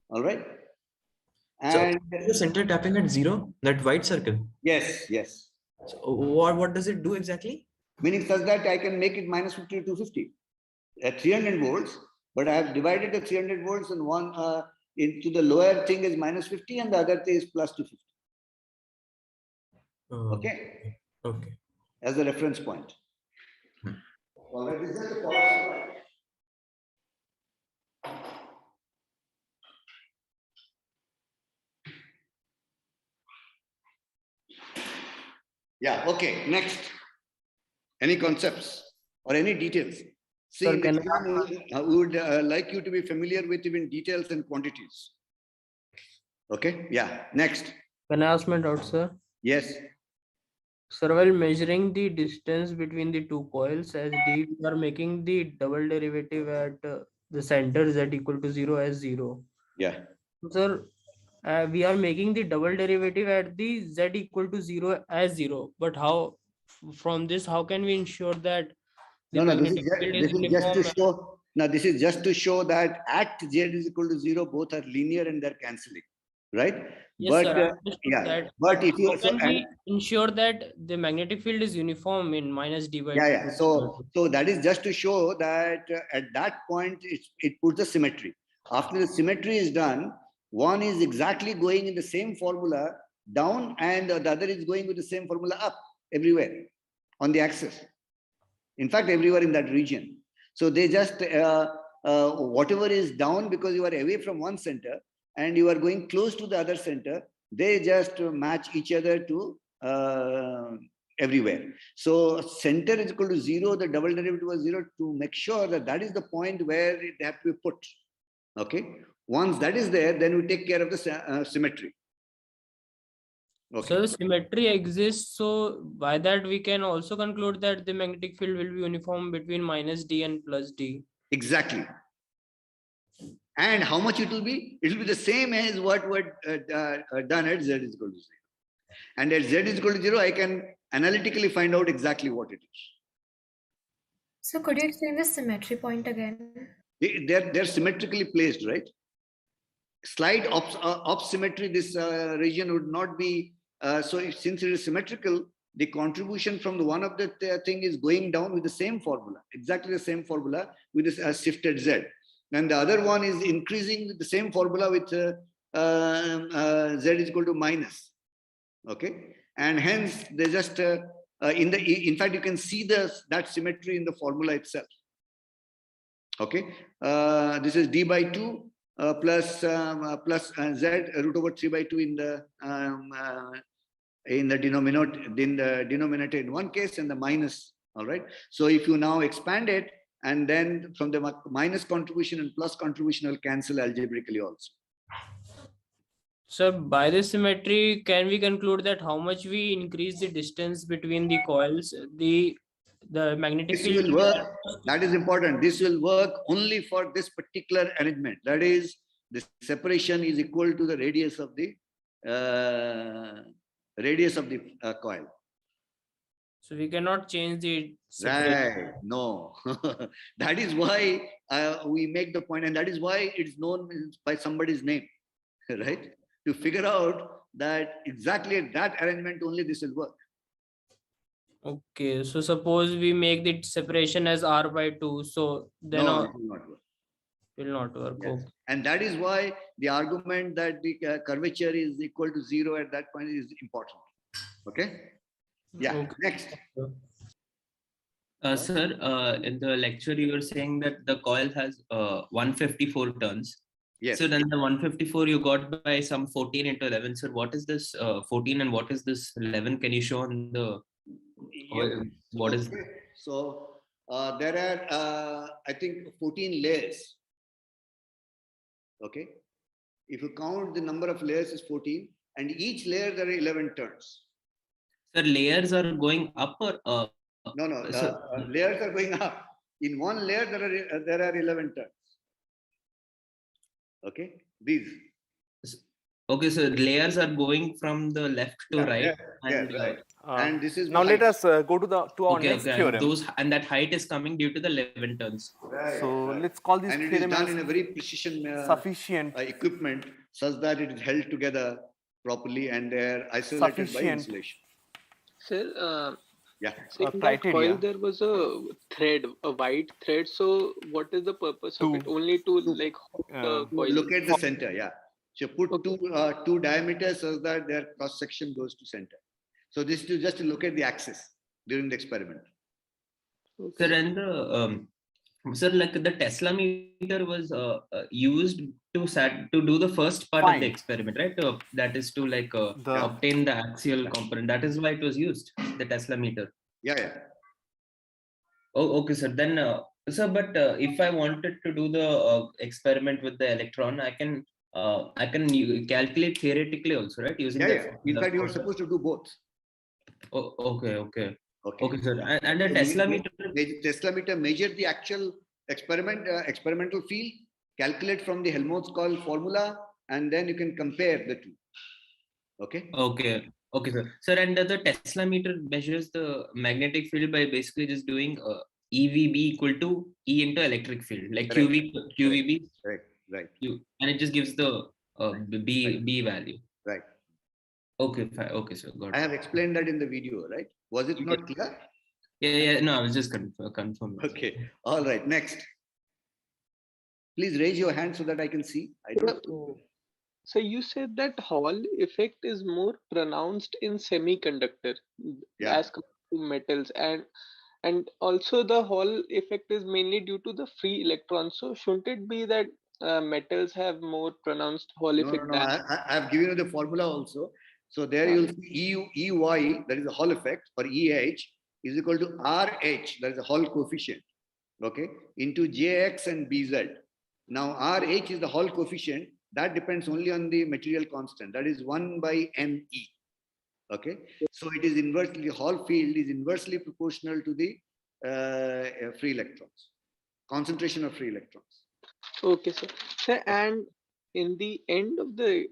All right. And so the center tapping at 0, that white circle. Yes, yes. So what does it do exactly? Meaning such that I can make it minus 50 to 250 at 300 volts, but I have divided the 300 volts and one into the lower thing is minus 50 and the other thing is plus 250. Okay. Okay. As a reference point. All right, this is the power supply. Yeah, okay, next. Any concepts or any details? See, Sir, we would like you to be familiar with even details and quantities. Okay, yeah, next. Can I ask my doubt, sir? Yes. Sir, while measuring the distance between the two coils as d, we are making the double derivative at the center z equal to 0 as 0. Yeah. Sir, we are making the double derivative at the z equal to 0 as 0. But how, from this, how can we ensure that the magnetic field is uniform? Just to show. Now, this is just to show that at z is equal to 0, both are linear and they're cancelling, right? Yes, but sir, yeah, that. but if you how can we ensure that the magnetic field is uniform in minus d by 2? Yeah. So that is just to show that at that point it puts the symmetry. After the symmetry is done, one is exactly going in the same formula down, and the other is going with the same formula up everywhere on the axis. In fact, everywhere in that region. So they just whatever is down because you are away from one center and you are going close to the other center, they just match each other to everywhere. So center is equal to 0, the double derivative was 0 to make sure that that is the point where it has to be put. Okay. Once that is there, then we take care of the symmetry. Okay. So the symmetry exists. So by that we can also conclude that the magnetic field will be uniform between minus d and plus d. Exactly. And how much it will be? It will be the same as what done at z is equal to 0. And at z is equal to 0, I can analytically find out exactly what it is. So could you explain the symmetry point again? They're symmetrically placed, right? Slight off symmetry, this region would not be, so since it is symmetrical, the contribution from the one of the thing is going down with the same formula, exactly the same formula with this shifted z. And the other one is increasing with the same formula with z is equal to minus. Okay. And hence they just, in fact, you can see that symmetry in the formula itself. Okay. This is d by 2 plus z root over 3 by 2 in the denominator in one case and the minus. All right. So if you now expand it, and then from the minus contribution and plus contribution will cancel algebraically also. So by this symmetry, can we conclude that how much we increase the distance between the coils, the magnetic This field will work. That is important. This will work only for this particular arrangement. That is, the separation is equal to the radius of the coil. So we cannot change the Right? No, that is why we make the point, and that is why it's known by somebody's name, right? To figure out that exactly that arrangement only this will work. Okay, so suppose we make the separation as R by 2, so then No, it will not work. Will not work. Yes. Okay. And that is why the argument that the curvature is equal to 0 at that point is important. Okay. Yeah. Okay. Next. Sir, in the lecture you were saying that the coil has 154 turns. Yes. So then the 154 you got by some 14 into 11. Sir, what is this 14 and what is this 11? Can you show on the what is? So there are I think 14 layers. Okay. If you count the number of layers is 14, and each layer there are 11 turns. Sir, layers are going up or no, layers are going up. In one layer there are 11 turns. Okay, these. Okay, so layers are going from the left to right. And, right. And this is now let us go to our next theorem. And that height is coming due to the 11 turns. Right, so let's call this and it theorem is done as in a very precision sufficient equipment such that it is held together properly and they are isolated by insulation. Sir, yeah. So in that coil there was a thread, a white thread. So what is the purpose of it? Only to like the coil. Locate the center. Yeah. So put two diameters so that their cross section goes to center. So this is just to locate the axis during the experiment. Sir, and the sir, like the Tesla meter was used to do the first part of the experiment, right? That is to like obtain the axial component. That is why it was used, the Tesla meter. Yeah. Oh, okay, sir. Then, sir, but if I wanted to do the experiment with the electron, I can calculate theoretically also, right? Using In fact, you are supposed to do both. Oh, okay, sir. And the Tesla meter measure the actual experimental field, calculate from the Helmholtz coil formula, and then you can compare the two. Okay. Okay, sir. Sir, and the Tesla meter measures the magnetic field by basically just doing EVB equal to E into electric field, like QVB. Right. And it just gives the B value. Right. Okay, fine. Okay, sir. Got it. I have explained that in the video, right? Was it not clear? Yeah. No, I was just confirming. Okay. All right. Next. Please raise your hand so that I can see. I don't. So you said that Hall effect is more pronounced in semiconductor as compared to metals, and also the Hall effect is mainly due to the free electrons. So shouldn't it be that metals have more pronounced Hall effect? No. I have given you the formula also. So there you'll see EY, that is the Hall effect, or EH is equal to RH, that is the Hall coefficient, okay, into JX and BZ. Now RH is the Hall coefficient. That depends only on the material constant. That is 1 by ME. Okay. So it is inversely, Hall field is inversely proportional to the free electrons, concentration of free electrons. Okay, sir. And in the end of the,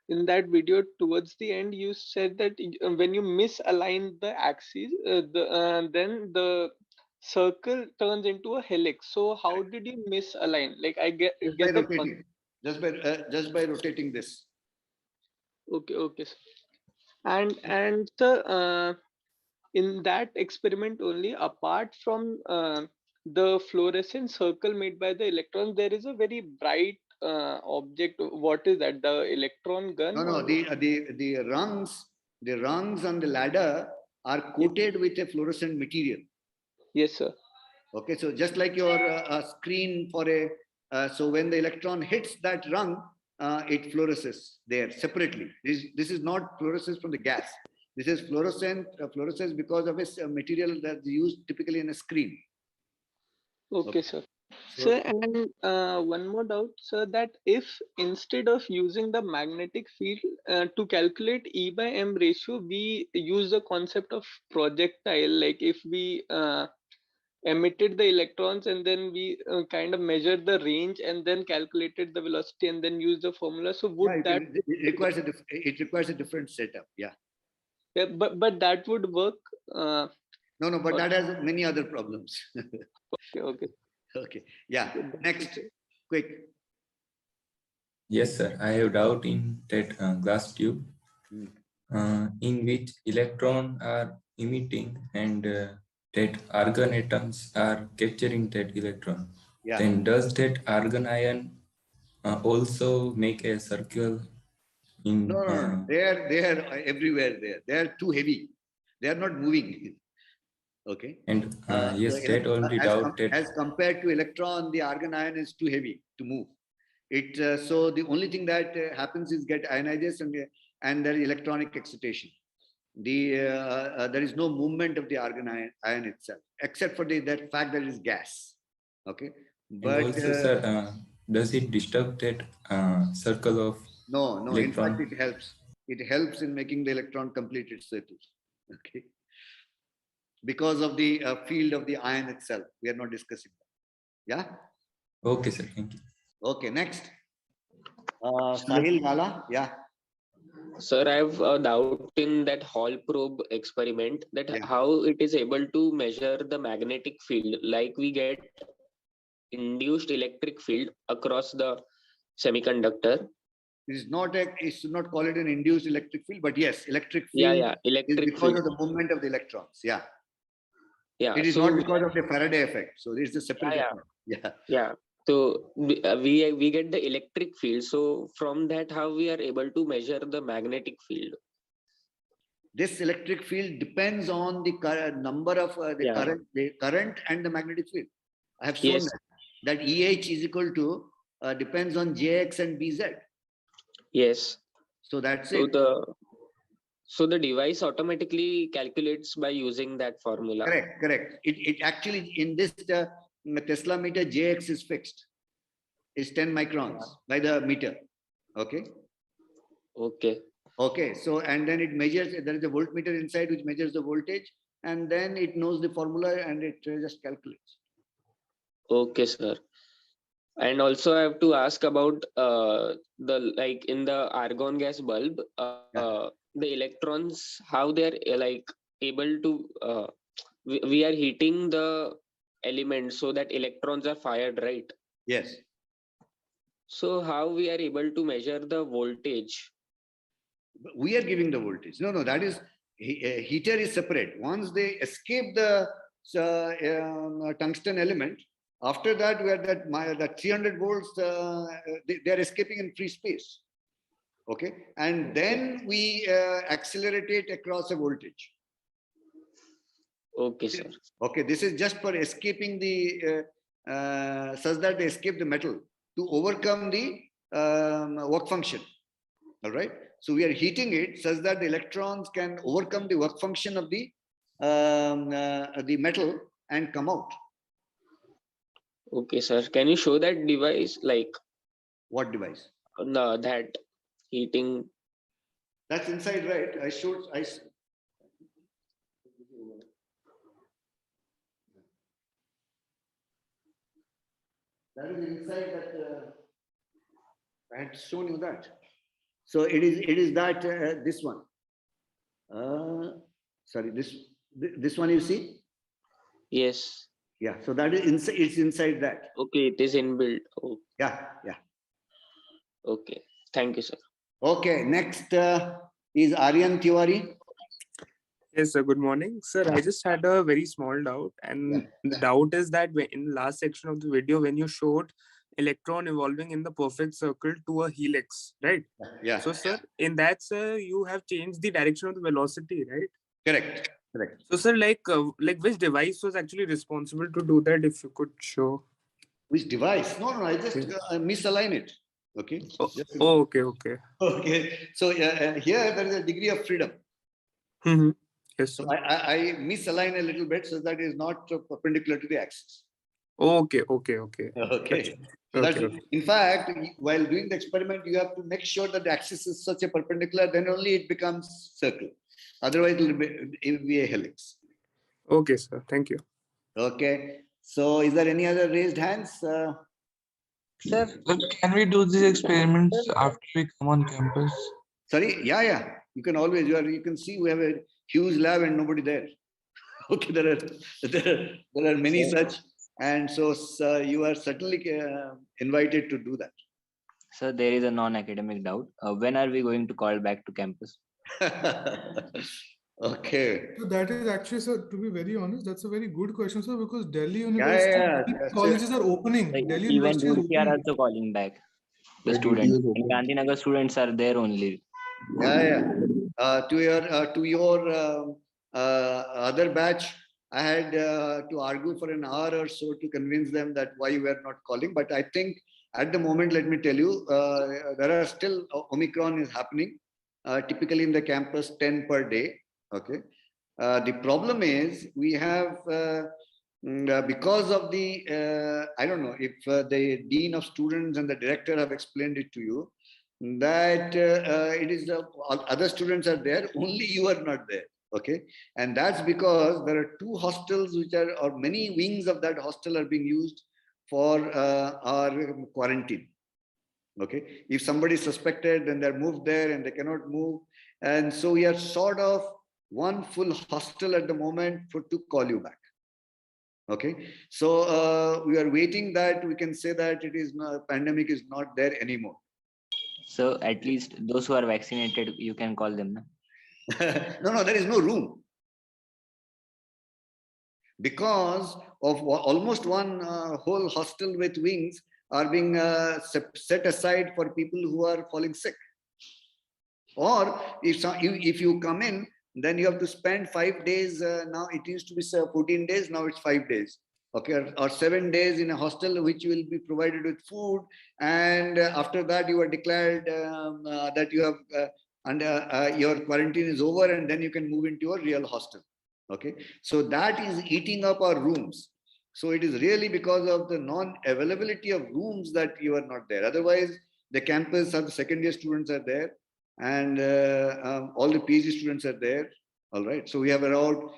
in that video towards the end, you said that when you misalign the axes, then the circle turns into a helix. So how did you misalign? Like I get by rotating. Just by rotating this. Okay, sir. And sir, in that experiment only, apart from the fluorescent circle made by the electrons, there is a very bright object. What is that? The electron gun? No. The rungs on the ladder are coated with a fluorescent material. Yes, sir. Okay, so just like your screen for a so when the electron hits that rung, it fluoresces there separately. This is not fluorescence from the gas. This is fluorescence because of a material that's used typically in a screen. Okay, sir. Sir, and one more doubt, sir, that if instead of using the magnetic field to calculate E by M ratio, we use the concept of projectile, like if we emitted the electrons and then we kind of measured the range and then calculated the velocity and then use the formula. So would that it requires a different setup. Yeah. Yeah, but that would work. No, but that has many other problems. Okay. Okay. Yeah. Next, quick. Yes, sir. I have doubt in that glass tube in which electrons are emitting and that argon atoms are capturing that electron. Yeah. Then does that argon ion also make a circle in? No. They are everywhere there. They are too heavy. They are not moving. Okay. And yes, that only doubt that as compared to electron, the argon ion is too heavy to move. It so the only thing that happens is get ionized and there is electronic excitation. There is no movement of the argon ion itself, except for that fact that it is gas. Okay. But and also, sir, does it disturb that circle of? No. Electron? In fact, it helps. It helps in making the electron complete its circle. Okay. Because of the field of the ion itself. We are not discussing that. Yeah? Okay, sir. Thank you. Okay, next. Sahil Gala. Yeah. Sir, I have a doubt in that Hall probe experiment that how it is able to measure the magnetic field, like we get induced electric field across the semiconductor. It should not call it an induced electric field, but yes, electric field electric is because field. of the movement of the electrons. Yeah. Yeah. It is so, not because of the Faraday effect. So it's a separate effect. Yeah. Yeah. So we get the electric field. So from that, how we are able to measure the magnetic field? This electric field depends on the number of the current and the magnetic field. I have shown that EH is equal to depends on JX and BZ. Yes. So that's so it. So the device automatically calculates by using that formula. Correct. It actually in this Tesla meter JX is fixed. It's 10 microns by the meter. Okay. So and then it measures. There is a voltmeter inside which measures the voltage, and then it knows the formula and it just calculates. Okay, sir. And also I have to ask about like in the argon gas bulb, the electrons, how they're able to, we are heating the element so that electrons are fired, right? Yes. So how we are able to measure the voltage? We are giving the voltage. No, that is, heater is separate. Once they escape the tungsten element, after that, we are that 300 volts, they are escaping in free space. Okay. And then we accelerate it across a voltage. Okay, sir. Okay. This is just for escaping the, such that they escape the metal to overcome the work function. All right. So we are heating it such that the electrons can overcome the work function of the metal and come out. Okay, sir. Can you show that device? Like what device? No, that heating. That's inside, right? I showed. That is inside that. I had shown you that. So it is that this one. Sorry, this one you see? Yes. Yeah, so that is inside. It's inside that. Okay, it is inbuilt. Oh. Yeah. Okay, thank you, sir. Okay, next is Aryan Tiwari. Yes, sir. Good morning, sir. I just had a very small doubt, and the doubt is that in the last section of the video, when you showed electron evolving in the perfect circle to a helix, right? Yeah. So, sir, in that, sir, you have changed the direction of the velocity, right? Correct. So, sir, like which device was actually responsible to do that? If you could show. Which device? No, I just misalign it. Okay. Okay. Okay. So here there is a degree of freedom. Mm-hmm. Yes. So I misalign a little bit so that it is not perpendicular to the axis. Okay. Okay. So Okay, that's, okay. in fact, while doing the experiment, you have to make sure that the axis is such a perpendicular, then only it becomes circle. Otherwise, it will be a helix. Okay, sir. Thank you. Okay. So is there any other raised hands? Sir, can we do these experiments after we come on campus? Sorry? Yeah. You can always, you can see we have a huge lab and nobody there. Okay, there are many such. And so you are certainly invited to do that. Sir, there is a non-academic doubt. When are we going to call back to campus? Okay. So that is actually, sir, to be very honest, that's a very good question, sir, because Delhi University colleges are opening. Delhi Even University is Roorkee are opening. also calling back the students. And Gandhinagar students are there only. To your other batch, I had to argue for an hour or so to convince them that why we are not calling. But I think at the moment, let me tell you, there are still Omicron is happening. Typically in the campus, 10 per day. Okay. The problem is we have because of the I don't know if the dean of students and the director have explained it to you that it is other students are there, only you are not there. Okay, and that's because there are two hostels which are, or many wings of that hostel are being used for our quarantine. Okay, if somebody is suspected, then they're moved there and they cannot move, and so we are sort of one full hostel at the moment to call you back. Okay, so we are waiting that we can say that it is not, pandemic is not there anymore. So at least those who are vaccinated, you can call them. No? No, there is no room. Because of almost one whole hostel with wings are being set aside for people who are falling sick. Or if you come in, then you have to spend 5 days. Now it used to be 14 days, now it's 5 days. Okay, or 7 days in a hostel, which will be provided with food. And after that, you are declared that you have your quarantine is over, and then you can move into a real hostel. Okay, so that is eating up our rooms. So it is really because of the non-availability of rooms that you are not there. Otherwise, the campus of the second year students are there, and all the PhD students are there. All right, so we have around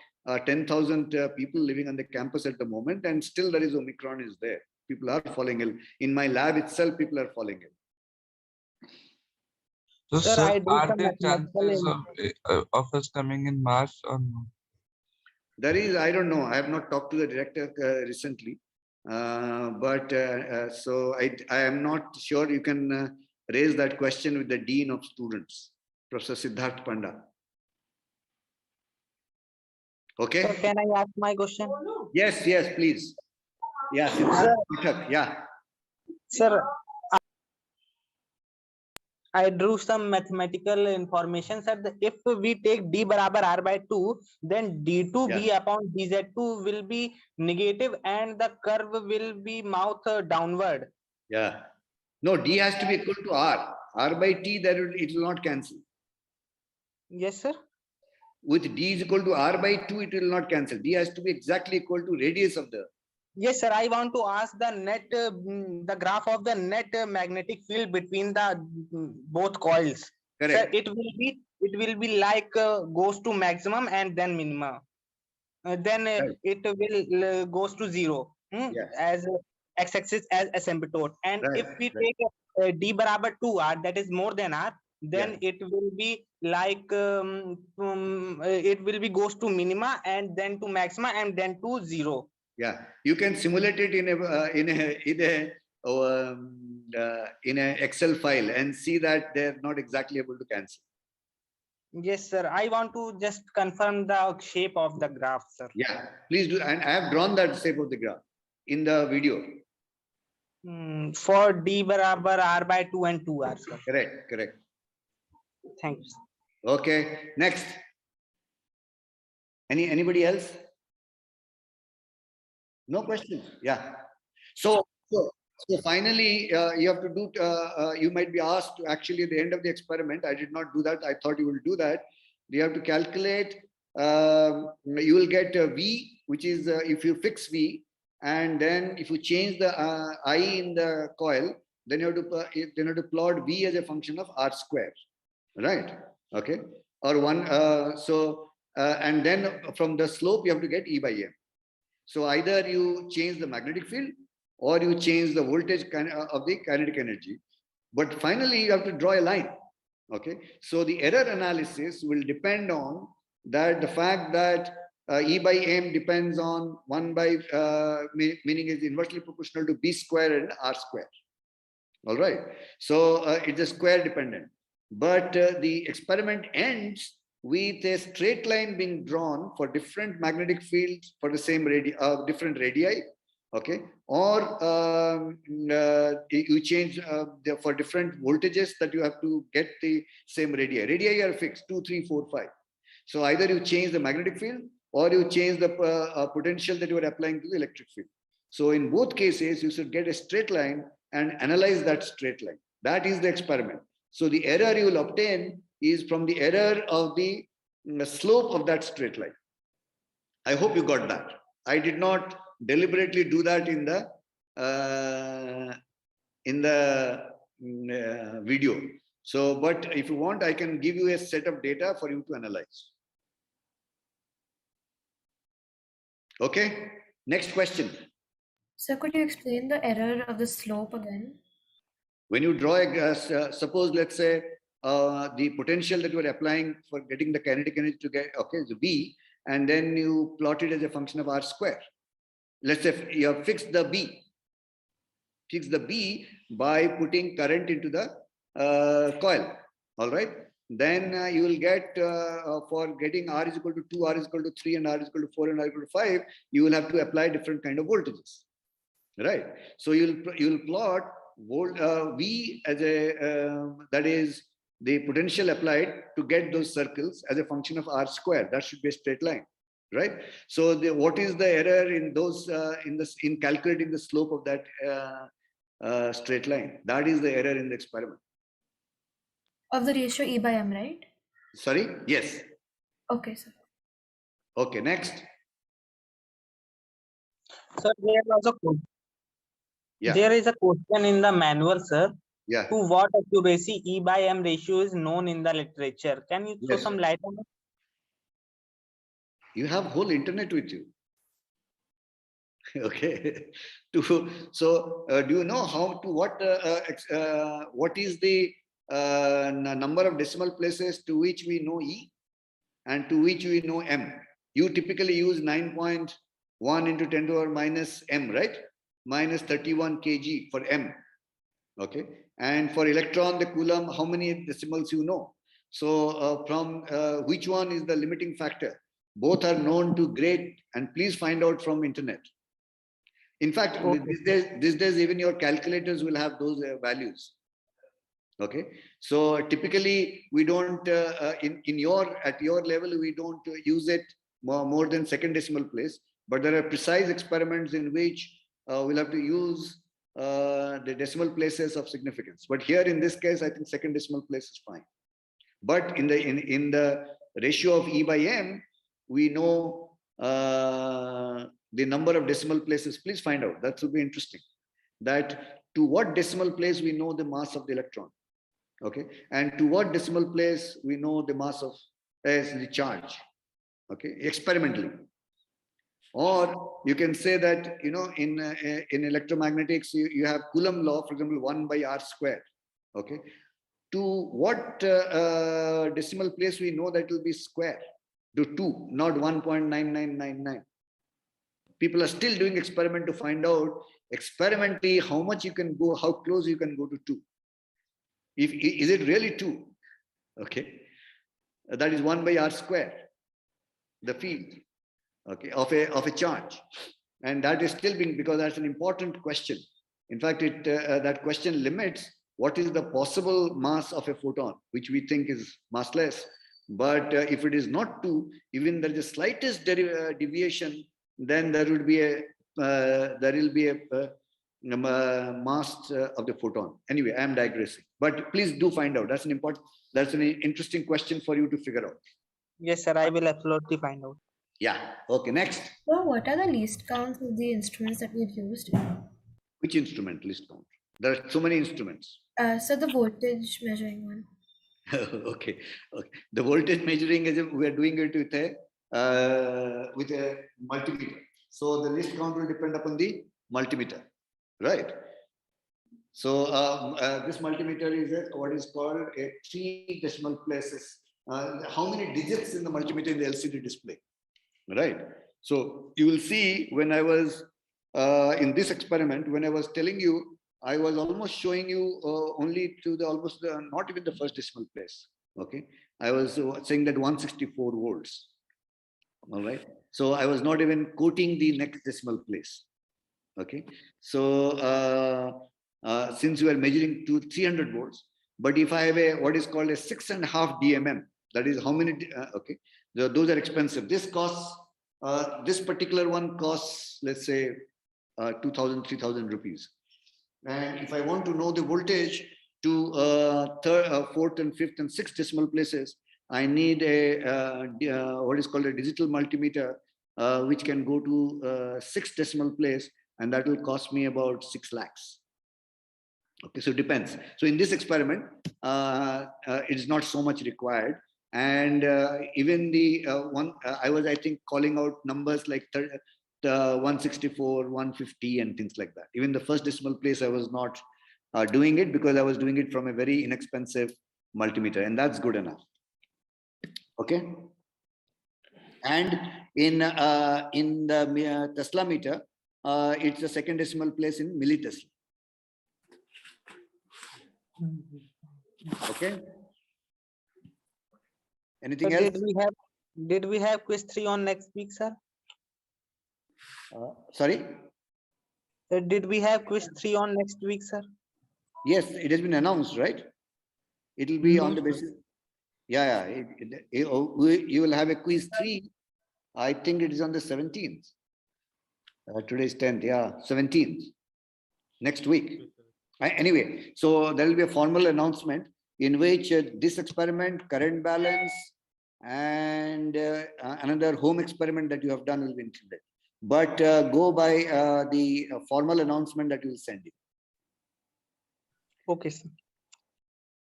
10,000 people living on the campus at the moment, and still there is Omicron is there. People are falling ill. In my lab itself, people are falling ill. So, Sir, sir, I do are some there mathematical chances of us coming in March or no? There is, I don't know. I have not talked to the director recently, so I am not sure. You can raise that question with the dean of students, Professor Siddharth Panda. Okay. Sir, can I ask my question? Yes, please. Yeah, Siddharth. Yeah. Sir, I drew some mathematical information that if we take d barabar r by 2, then d2b upon dz2 will be negative and the curve will be mouth downward. Yeah. No, d has to be equal to r. R by t, it will not cancel. Yes, sir. With d is equal to r by 2, it will not cancel. D has to be exactly equal to radius of the. Yes, sir. I want to ask the net, the graph of the net magnetic field between the both coils. Correct. Sir, it will be like goes to maximum and then minimum. Then it will goes to 0 as x-axis as asymptote. And if we take d barabar 2r, that is more than r, then it will be like it will be goes to minima and then to maxima and then to 0. Yeah, you can simulate it in a Excel file and see that they're not exactly able to cancel. Yes, sir. I want to just confirm the shape of the graph, sir. Yeah, please do. And I have drawn that shape of the graph in the video. For d barabar r by 2 and 2r, sir. Correct. Thanks. Okay, next. Anybody else? No questions. Yeah. So finally, you have to do. You might be asked to actually at the end of the experiment. I did not do that. I thought you will do that. You have to calculate. You will get V, which is if you fix V, and then if you change the I in the coil, then you have to plot V as a function of R square, right? Okay, or one. And then from the slope you have to get E by M. So either you change the magnetic field or you change the voltage of the kinetic energy. But finally, you have to draw a line. Okay. So the error analysis will depend on that the fact that E by M depends on 1 by, meaning is inversely proportional to B square and R square. All right. So it's a square dependent. But the experiment ends with a straight line being drawn for different magnetic fields for the same different radii. Okay, or you change for different voltages that you have to get the same radii. Radii are fixed 2, 3, 4, 5. So either you change the magnetic field or you change the potential that you are applying to the electric field. So in both cases, you should get a straight line and analyze that straight line. That is the experiment. So the error you will obtain is from the error of the slope of that straight line. I hope you got that. I did not deliberately do that in the video. So, but if you want, I can give you a set of data for you to analyze. Okay, next question. So could you explain the error of the slope again? When you draw a, suppose, let's say, the potential that you are applying for getting the kinetic energy to get, okay, so V, and then you plot it as a function of R square. Let's say you have fixed the B. Fix the B by putting current into the coil. All right. Then you will get, for getting R is equal to 2, R is equal to 3, and R is equal to 4, and R is equal to 5, you will have to apply different kind of voltages. Right. So you will plot V as a, that is the potential applied to get those circles as a function of R square. That should be a straight line. Right. So what is the error in those in calculating the slope of that straight line? That is the error in the experiment. Of the ratio E by M, right? Sorry. Yes. Okay, sir. Okay. Next. Sir, there was a question. Yeah. There is a question in the manual, sir. Yeah. To what accuracy E by M ratio is known in the literature? Can you throw some light on it? You have whole internet with you. Okay. So do you know how to what is the number of decimal places to which we know E and to which we know M? You typically use 9.1 into 10 to the power minus M, right? Minus 31 kg for M. Okay. And for electron, the coulomb, how many decimals you know? So from which one is the limiting factor? Both are known to great, and please find out from internet. In fact, these days even your calculators will have those values. Okay, so typically we don't at your level we don't use it more than second decimal place, but there are precise experiments in which we'll have to use the decimal places of significance. But here in this case, I think second decimal place is fine. But in the ratio of E by M, we know the number of decimal places. Please find out. That would be interesting. That to what decimal place we know the mass of the electron. Okay, and to what decimal place we know the mass of the charge. Okay, experimentally. Or you can say that, you know, in electromagnetics, you have Coulomb law, for example, 1 by R square. Okay, to what decimal place we know that will be square? To 2, not 1.9999. People are still doing experiment to find out experimentally how much you can go, how close you can go to 2. Is it really 2? Okay, that is 1 by R square, the field, okay, of a charge, and that is still being, because that's an important question. In fact, that question limits what is the possible mass of a photon, which we think is massless. But if it is not 2, even there is the slightest deviation, then there will be a mass of the photon. Anyway, I am digressing, but please do find out. That's an interesting question for you to figure out. Yes, sir. I will absolutely find out. Yeah. Okay. Next. So what are the least counts of the instruments that we've used? Which instrument least count? There are so many instruments. So the voltage measuring one. Okay. Okay. The voltage measuring is we are doing it with a multimeter. So the least count will depend upon the multimeter, right? So this multimeter is what is called a 3 decimal places. How many digits in the multimeter in the LCD display, right? So you will see when I was in this experiment, when I was telling you, I was almost showing you only to the almost not even the first decimal place. Okay, I was saying that 164 volts. All right. So I was not even quoting the next decimal place. Okay. So since we are measuring to 300 volts, but if I have a what is called a 6.5 DMM, that is how many? Okay, those are expensive. This costs. This particular one costs, let's say, 2,000, 3,000 rupees. And if I want to know the voltage to third, fourth, and fifth, and sixth decimal places, I need a what is called a digital multimeter, which can go to 6 decimal place, and that will cost me about 6 lakhs. Okay, so it depends. So in this experiment, it is not so much required. And even the I was, I think, calling out numbers like 164, 150, and things like that. Even the first decimal place, I was not doing it because I was doing it from a very inexpensive multimeter, and that's good enough. Okay. And in the Tesla meter, it's the second decimal place in millitesla. Okay. Anything else? Did we have quiz 3 on next week, sir? Sorry? Did we have quiz 3 on next week, sir? Yes, it has been announced, right? It will be on the basis. Yeah, you will have a quiz 3. I think it is on the 17th. Today is 10th. Yeah, 17th. Next week. Anyway, so there will be a formal announcement in which this experiment, current balance, and another home experiment that you have done will be included. But go by the formal announcement that we will send you. Okay, sir.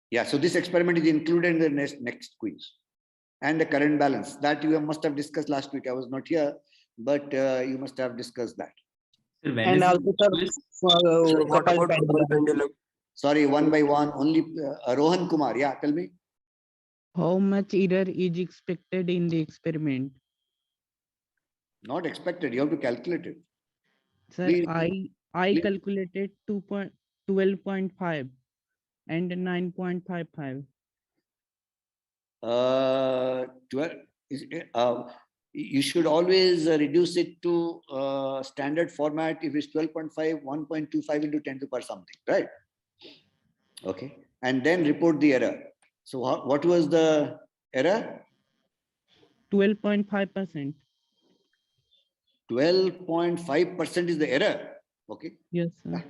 Yeah, so this experiment is included in the next quiz. And the current balance that you must have discussed last week. I was not here, but you must have discussed that. And also, sir, what about couple pendulum? Sorry, one by one. Only Rohan Kumar. Yeah, tell me. How much error is expected in the experiment? Not expected. You have to calculate it. Sir, Please. I calculated 12.5 and 9.55. 12. You should always reduce it to standard format. If it's 12.5, 1.25 into 10 to the power something, right? Okay, and then report the error. So what was the error? 12.5%. 12.5% is the error. Okay. Yes, sir.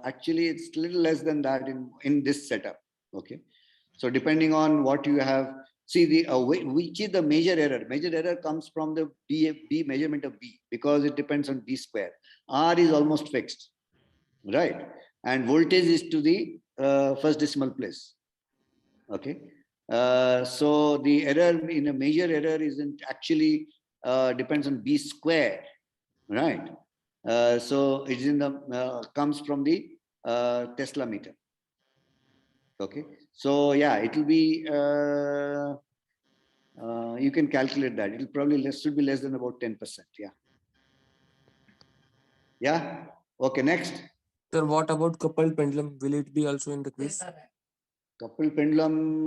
Actually, it's a little less than that in this setup. Okay. So depending on what you have, see the which is the major error. Major error comes from the B measurement of B because it depends on B square. R is almost fixed, right? And voltage is to the first decimal place. Okay. So the error in a major error isn't actually depends on B square, right? So it's in the comes from the Tesla meter. Okay. So yeah, it will be you can calculate that. It will probably should be less than about 10%. Yeah. Yeah. Okay. Next. Sir, what about coupled pendulum? Will it be also in the quiz? Coupled pendulum,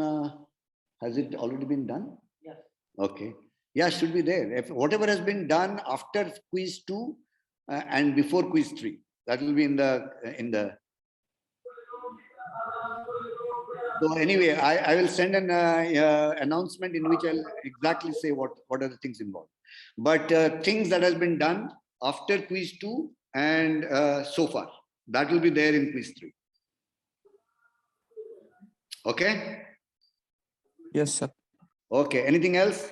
has it already been done? Yes. Okay. Yeah, should be there. If whatever has been done after quiz 2 and before quiz 3, that will be in the. So anyway, I will send an announcement in which I'll exactly say what are the things involved. But things that has been done after quiz 2 and so far, that will be there in quiz 3. Okay. Yes, sir. Okay. Anything else?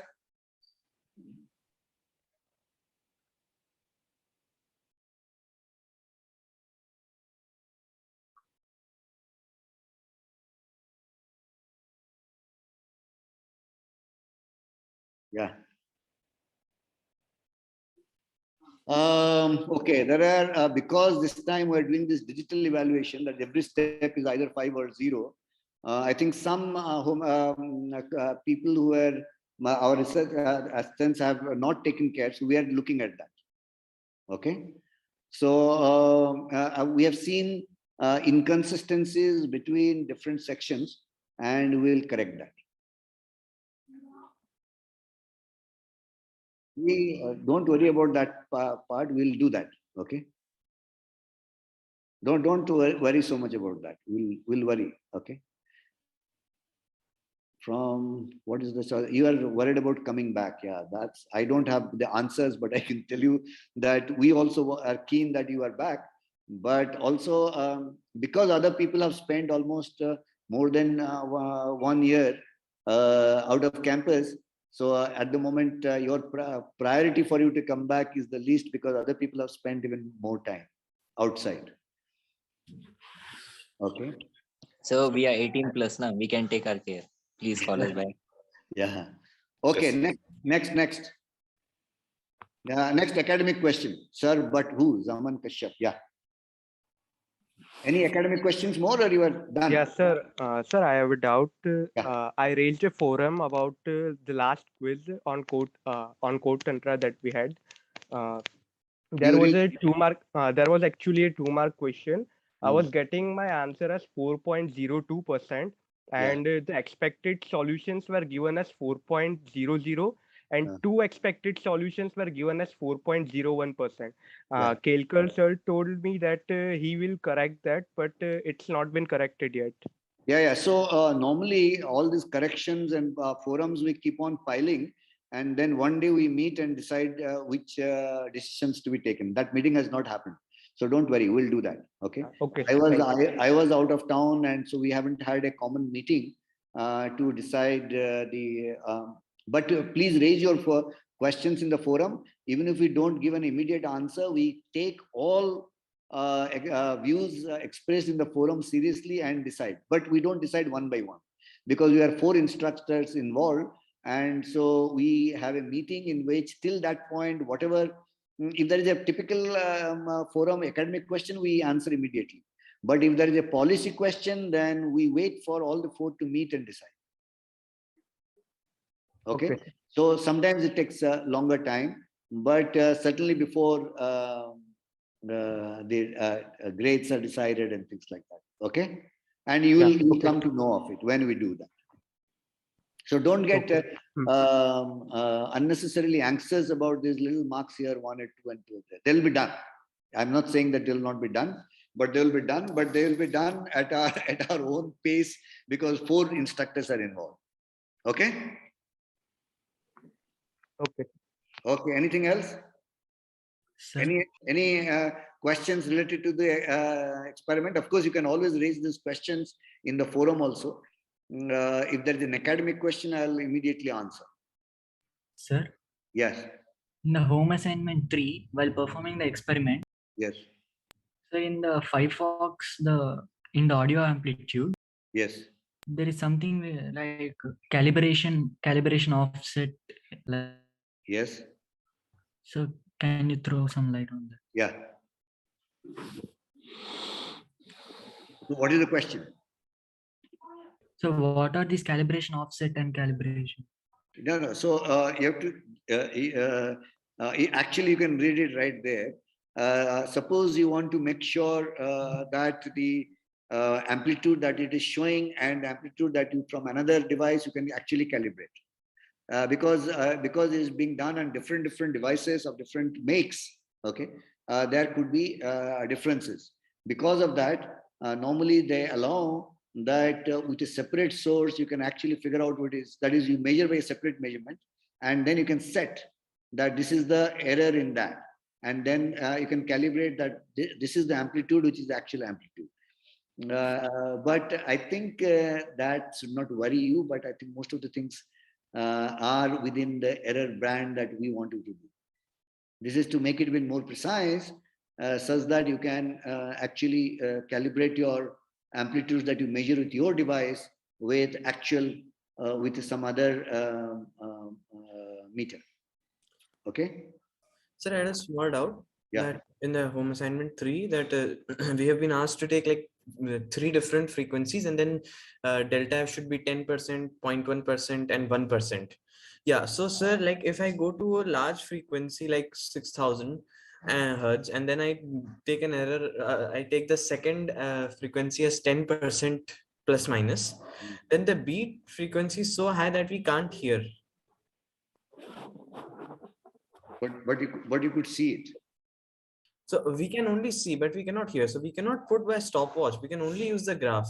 Yeah. Okay, there are, because this time we're doing this digital evaluation that every step is either 5 or 0. I think some people who are our research assistants have not taken care, so we are looking at that. Okay, so we have seen inconsistencies between different sections, and we'll correct that. We don't worry about that part. We'll do that. Okay. Don't worry so much about that. We'll worry. Okay. From what is the, you are worried about coming back? Yeah, that's, I don't have the answers, but I can tell you that we also are keen that you are back. But also because other people have spent almost more than 1 year out of campus. So at the moment, your priority for you to come back is the least, because other people have spent even more time outside. Okay. So we are 18 plus now. We can take our care. Please call us back. Yeah. Okay. Yes. Next. Next academic question, sir. But who? Zaman Kashyap. Yeah. Any academic questions more, or you are done? Yes, sir. Sir, I have a doubt. I raised a forum about the last quiz on code tantra that we had. There was a 2-mark. There was actually a 2-mark question. I was getting my answer as 4.02%, and the expected solutions were given as 4.00, and 2 expected solutions were given as 4.01%. Kelkar sir told me that he will correct that, but it's not been corrected yet. Yeah. So normally all these corrections and forums we keep on piling, and then one day we meet and decide which decisions to be taken. That meeting has not happened, so don't worry, we'll do that. Okay. Okay. I was out of town, and so we haven't had a common meeting to decide but please raise your questions in the forum. Even if we don't give an immediate answer, we take all views expressed in the forum seriously and decide. But we don't decide one by one, because we are 4 instructors involved, and so we have a meeting in which till that point, whatever, if there is a typical forum academic question, we answer immediately. But if there is a policy question, then we wait for all the 4 to meet and decide. Okay. So sometimes it takes a longer time, but certainly before the grades are decided and things like that. Okay. And you will come to know of it when we do that. So don't get unnecessarily anxious about these little marks here, 1 and 2 and 2 there. They'll be done. I'm not saying that they'll not be done, but they'll be done. But they will be done at our own pace, because 4 instructors are involved. Okay. Okay. Anything else? Sir. Any questions related to the experiment? Of course, you can always raise these questions in the forum also. If there is an academic question, I'll immediately answer. Sir? Yes. In the home assignment 3, while performing the experiment. Yes. So in the Firefox, in the audio amplitude. Yes. There is something like calibration offset. Yes. So can you throw some light on that? Yeah. So what is the question? So what are these calibration offset and calibration? No. So you have to actually you can read it right there. Suppose you want to make sure that the amplitude that it is showing and amplitude that you from another device you can actually calibrate. Because it is being done on different devices of different makes. Okay, there could be differences. Because of that, normally they allow that with a separate source you can actually figure out what is, that is, you measure by a separate measurement, and then you can set that this is the error in that, and then you can calibrate that this is the amplitude which is the actual amplitude. But I think that should not worry you, but I think most of the things are within the error band that we want you to do. This is to make it even more precise, such that you can actually calibrate your amplitudes that you measure with your device with actual with some other meter. Okay. Sir, I had a small doubt. Yeah. That in the home assignment 3, that we have been asked to take like 3 different frequencies, and then delta F should be 10%, 0.1%, and 1%. Yeah. So, sir, like if I go to a large frequency like 6000 hertz, and then I take an error, I take the second frequency as 10% plus minus, then the beat frequency is so high that we can't hear. But you could see it. So we can only see, but we cannot hear. So we cannot put by stopwatch. We can only use the graph.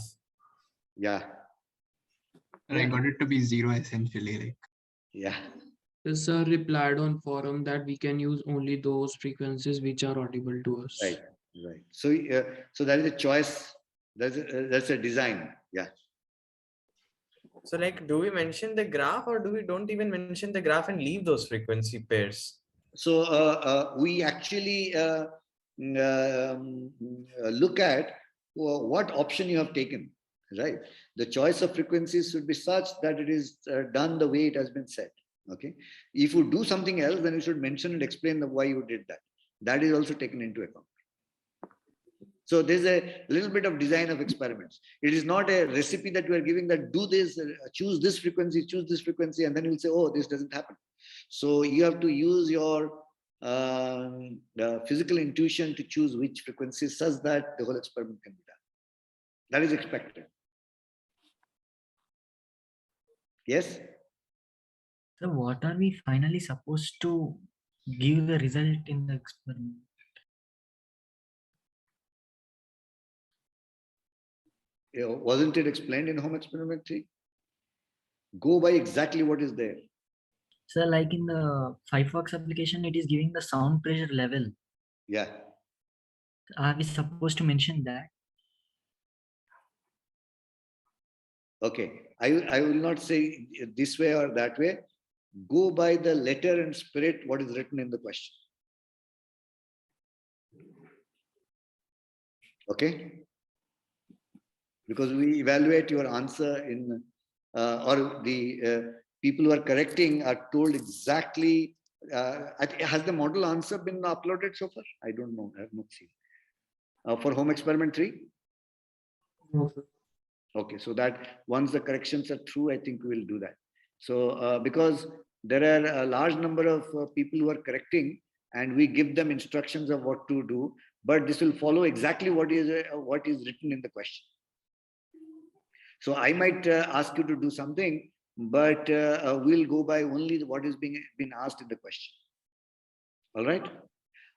Yeah. I got it to be 0 essentially. Like. Yeah. The sir replied on forum that we can use only those frequencies which are audible to us. Right. Right. So so that is a choice. That's a design. Yeah. So like, do we mention the graph, or do we don't even mention the graph and leave those frequency pairs? So we actually look at what option you have taken, right? The choice of frequencies should be such that it is done the way it has been said. Okay. If you do something else, then you should mention and explain why you did that. That is also taken into account. So there's a little bit of design of experiments. It is not a recipe that you are giving that do this, choose this frequency, and then you'll say, oh, this doesn't happen. So you have to use your physical intuition to choose which frequency such that the whole experiment can be done. That is expected. Yes? So what are we finally supposed to give the result in the experiment? Wasn't it explained in home experiment 3? Go by exactly what is there. So like in the Firefox application, it is giving the sound pressure level. Yeah. Are we supposed to mention that? Okay. I will not say this way or that way. Go by the letter and spirit what is written in the question. Okay. Because we evaluate your answer in, or the people who are correcting are told exactly, has the model answer been uploaded so far? I don't know, I have not seen. For home experiment 3? No, sir. Okay, so that once the corrections are true, I think we will do that. So because there are a large number of people who are correcting, and we give them instructions of what to do, but this will follow exactly what is written in the question. So I might ask you to do something, but we'll go by only what is being asked in the question. All right.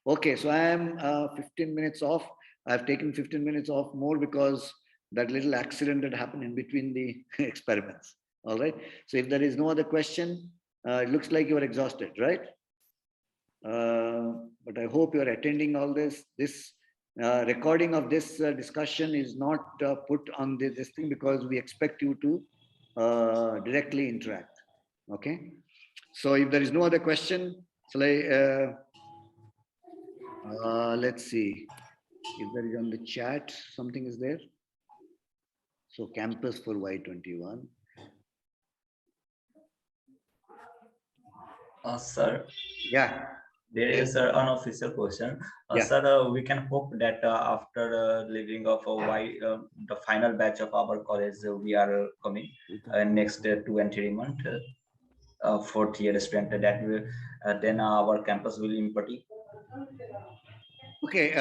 Okay, so I am 15 minutes off. I've taken 15 minutes off more because that little accident that happened in between the experiments. All right. So if there is no other question, it looks like you are exhausted, right? But I hope you are attending all this. This recording of this discussion is not put on this thing because we expect you to directly interact. Okay. So if there is no other question, so let's see if there is on the chat something is there. So campus for Y21. Sir. Yeah. There is an unofficial question. Yeah. Sir, we can hope that after leaving of the final batch of our college, we are coming next 2 and 3 months, fourth year student, that will then our campus will empty. Okay,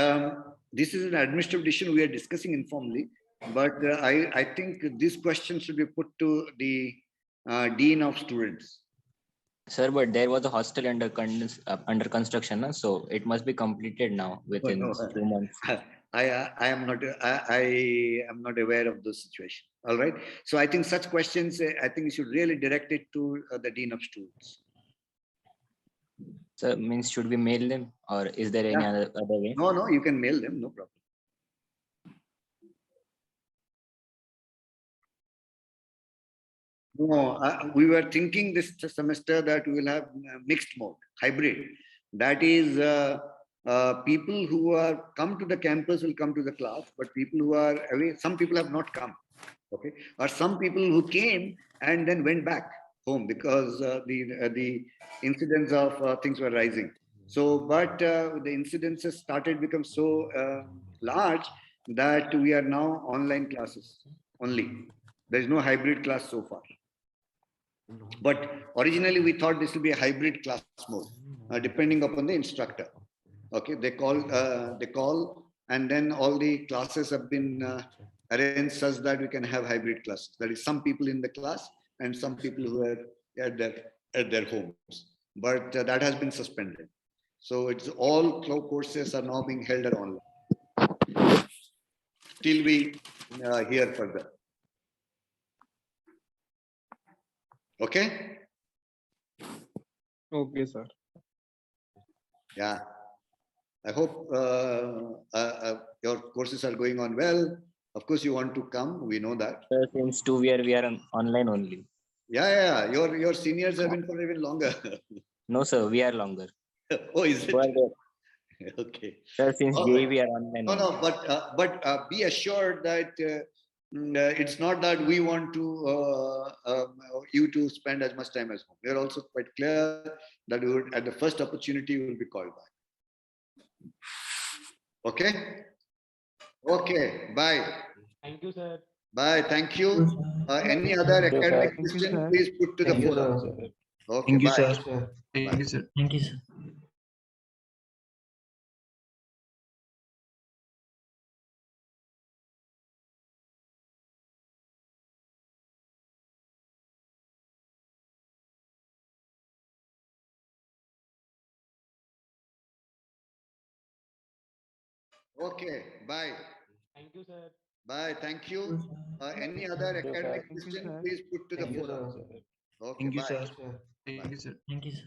this is an administrative decision we are discussing informally, but I think this question should be put to the Dean of Students. Sir, but there was a hostel under construction, so it must be completed now within 2 months. I am not aware of this situation. All right. So I think such questions, I think you should really direct it to the Dean of Students. So means should we mail them, or is there any other way? No, you can mail them, no problem. No, we were thinking this semester that we will have mixed mode, hybrid. That is, people who are come to the campus will come to the class, but people who are away, some people have not come, okay? Or some people who came and then went back. home because the incidence of things were rising. So, but the incidences started become so large that we are now online classes only. There is no hybrid class so far. But originally we thought this will be a hybrid class mode, depending upon the instructor. Okay, they call, and then all the classes have been arranged such that we can have hybrid classes. That is, some people in the class and some people who are at their homes. But that has been suspended. So it's all courses are now being held online till we hear further. Okay. Okay, sir. Yeah. I hope your courses are going on well. Of course, you want to come. We know that. Since 2 years we are online only. Yeah. Your seniors have been for even longer. No, sir, we are longer. Oh, is it? Okay. Sir, since JEE we are online. No, but be assured that it's not that we want to you to spend as much time as home. We are also quite clear that we would, at the first opportunity, you will be called back. Okay. Okay. Bye. Thank you, sir. Bye. Thank you. Any other academic question, please put to the forum. Okay. Thank you, Bye. sir. Thank you, sir. Thank you, sir. Okay. Bye. Thank you, sir. Bye. Thank you. Any other academic question, please put to the forum. Okay. Thank you, Bye. sir. Thank you, sir. Thank you, sir.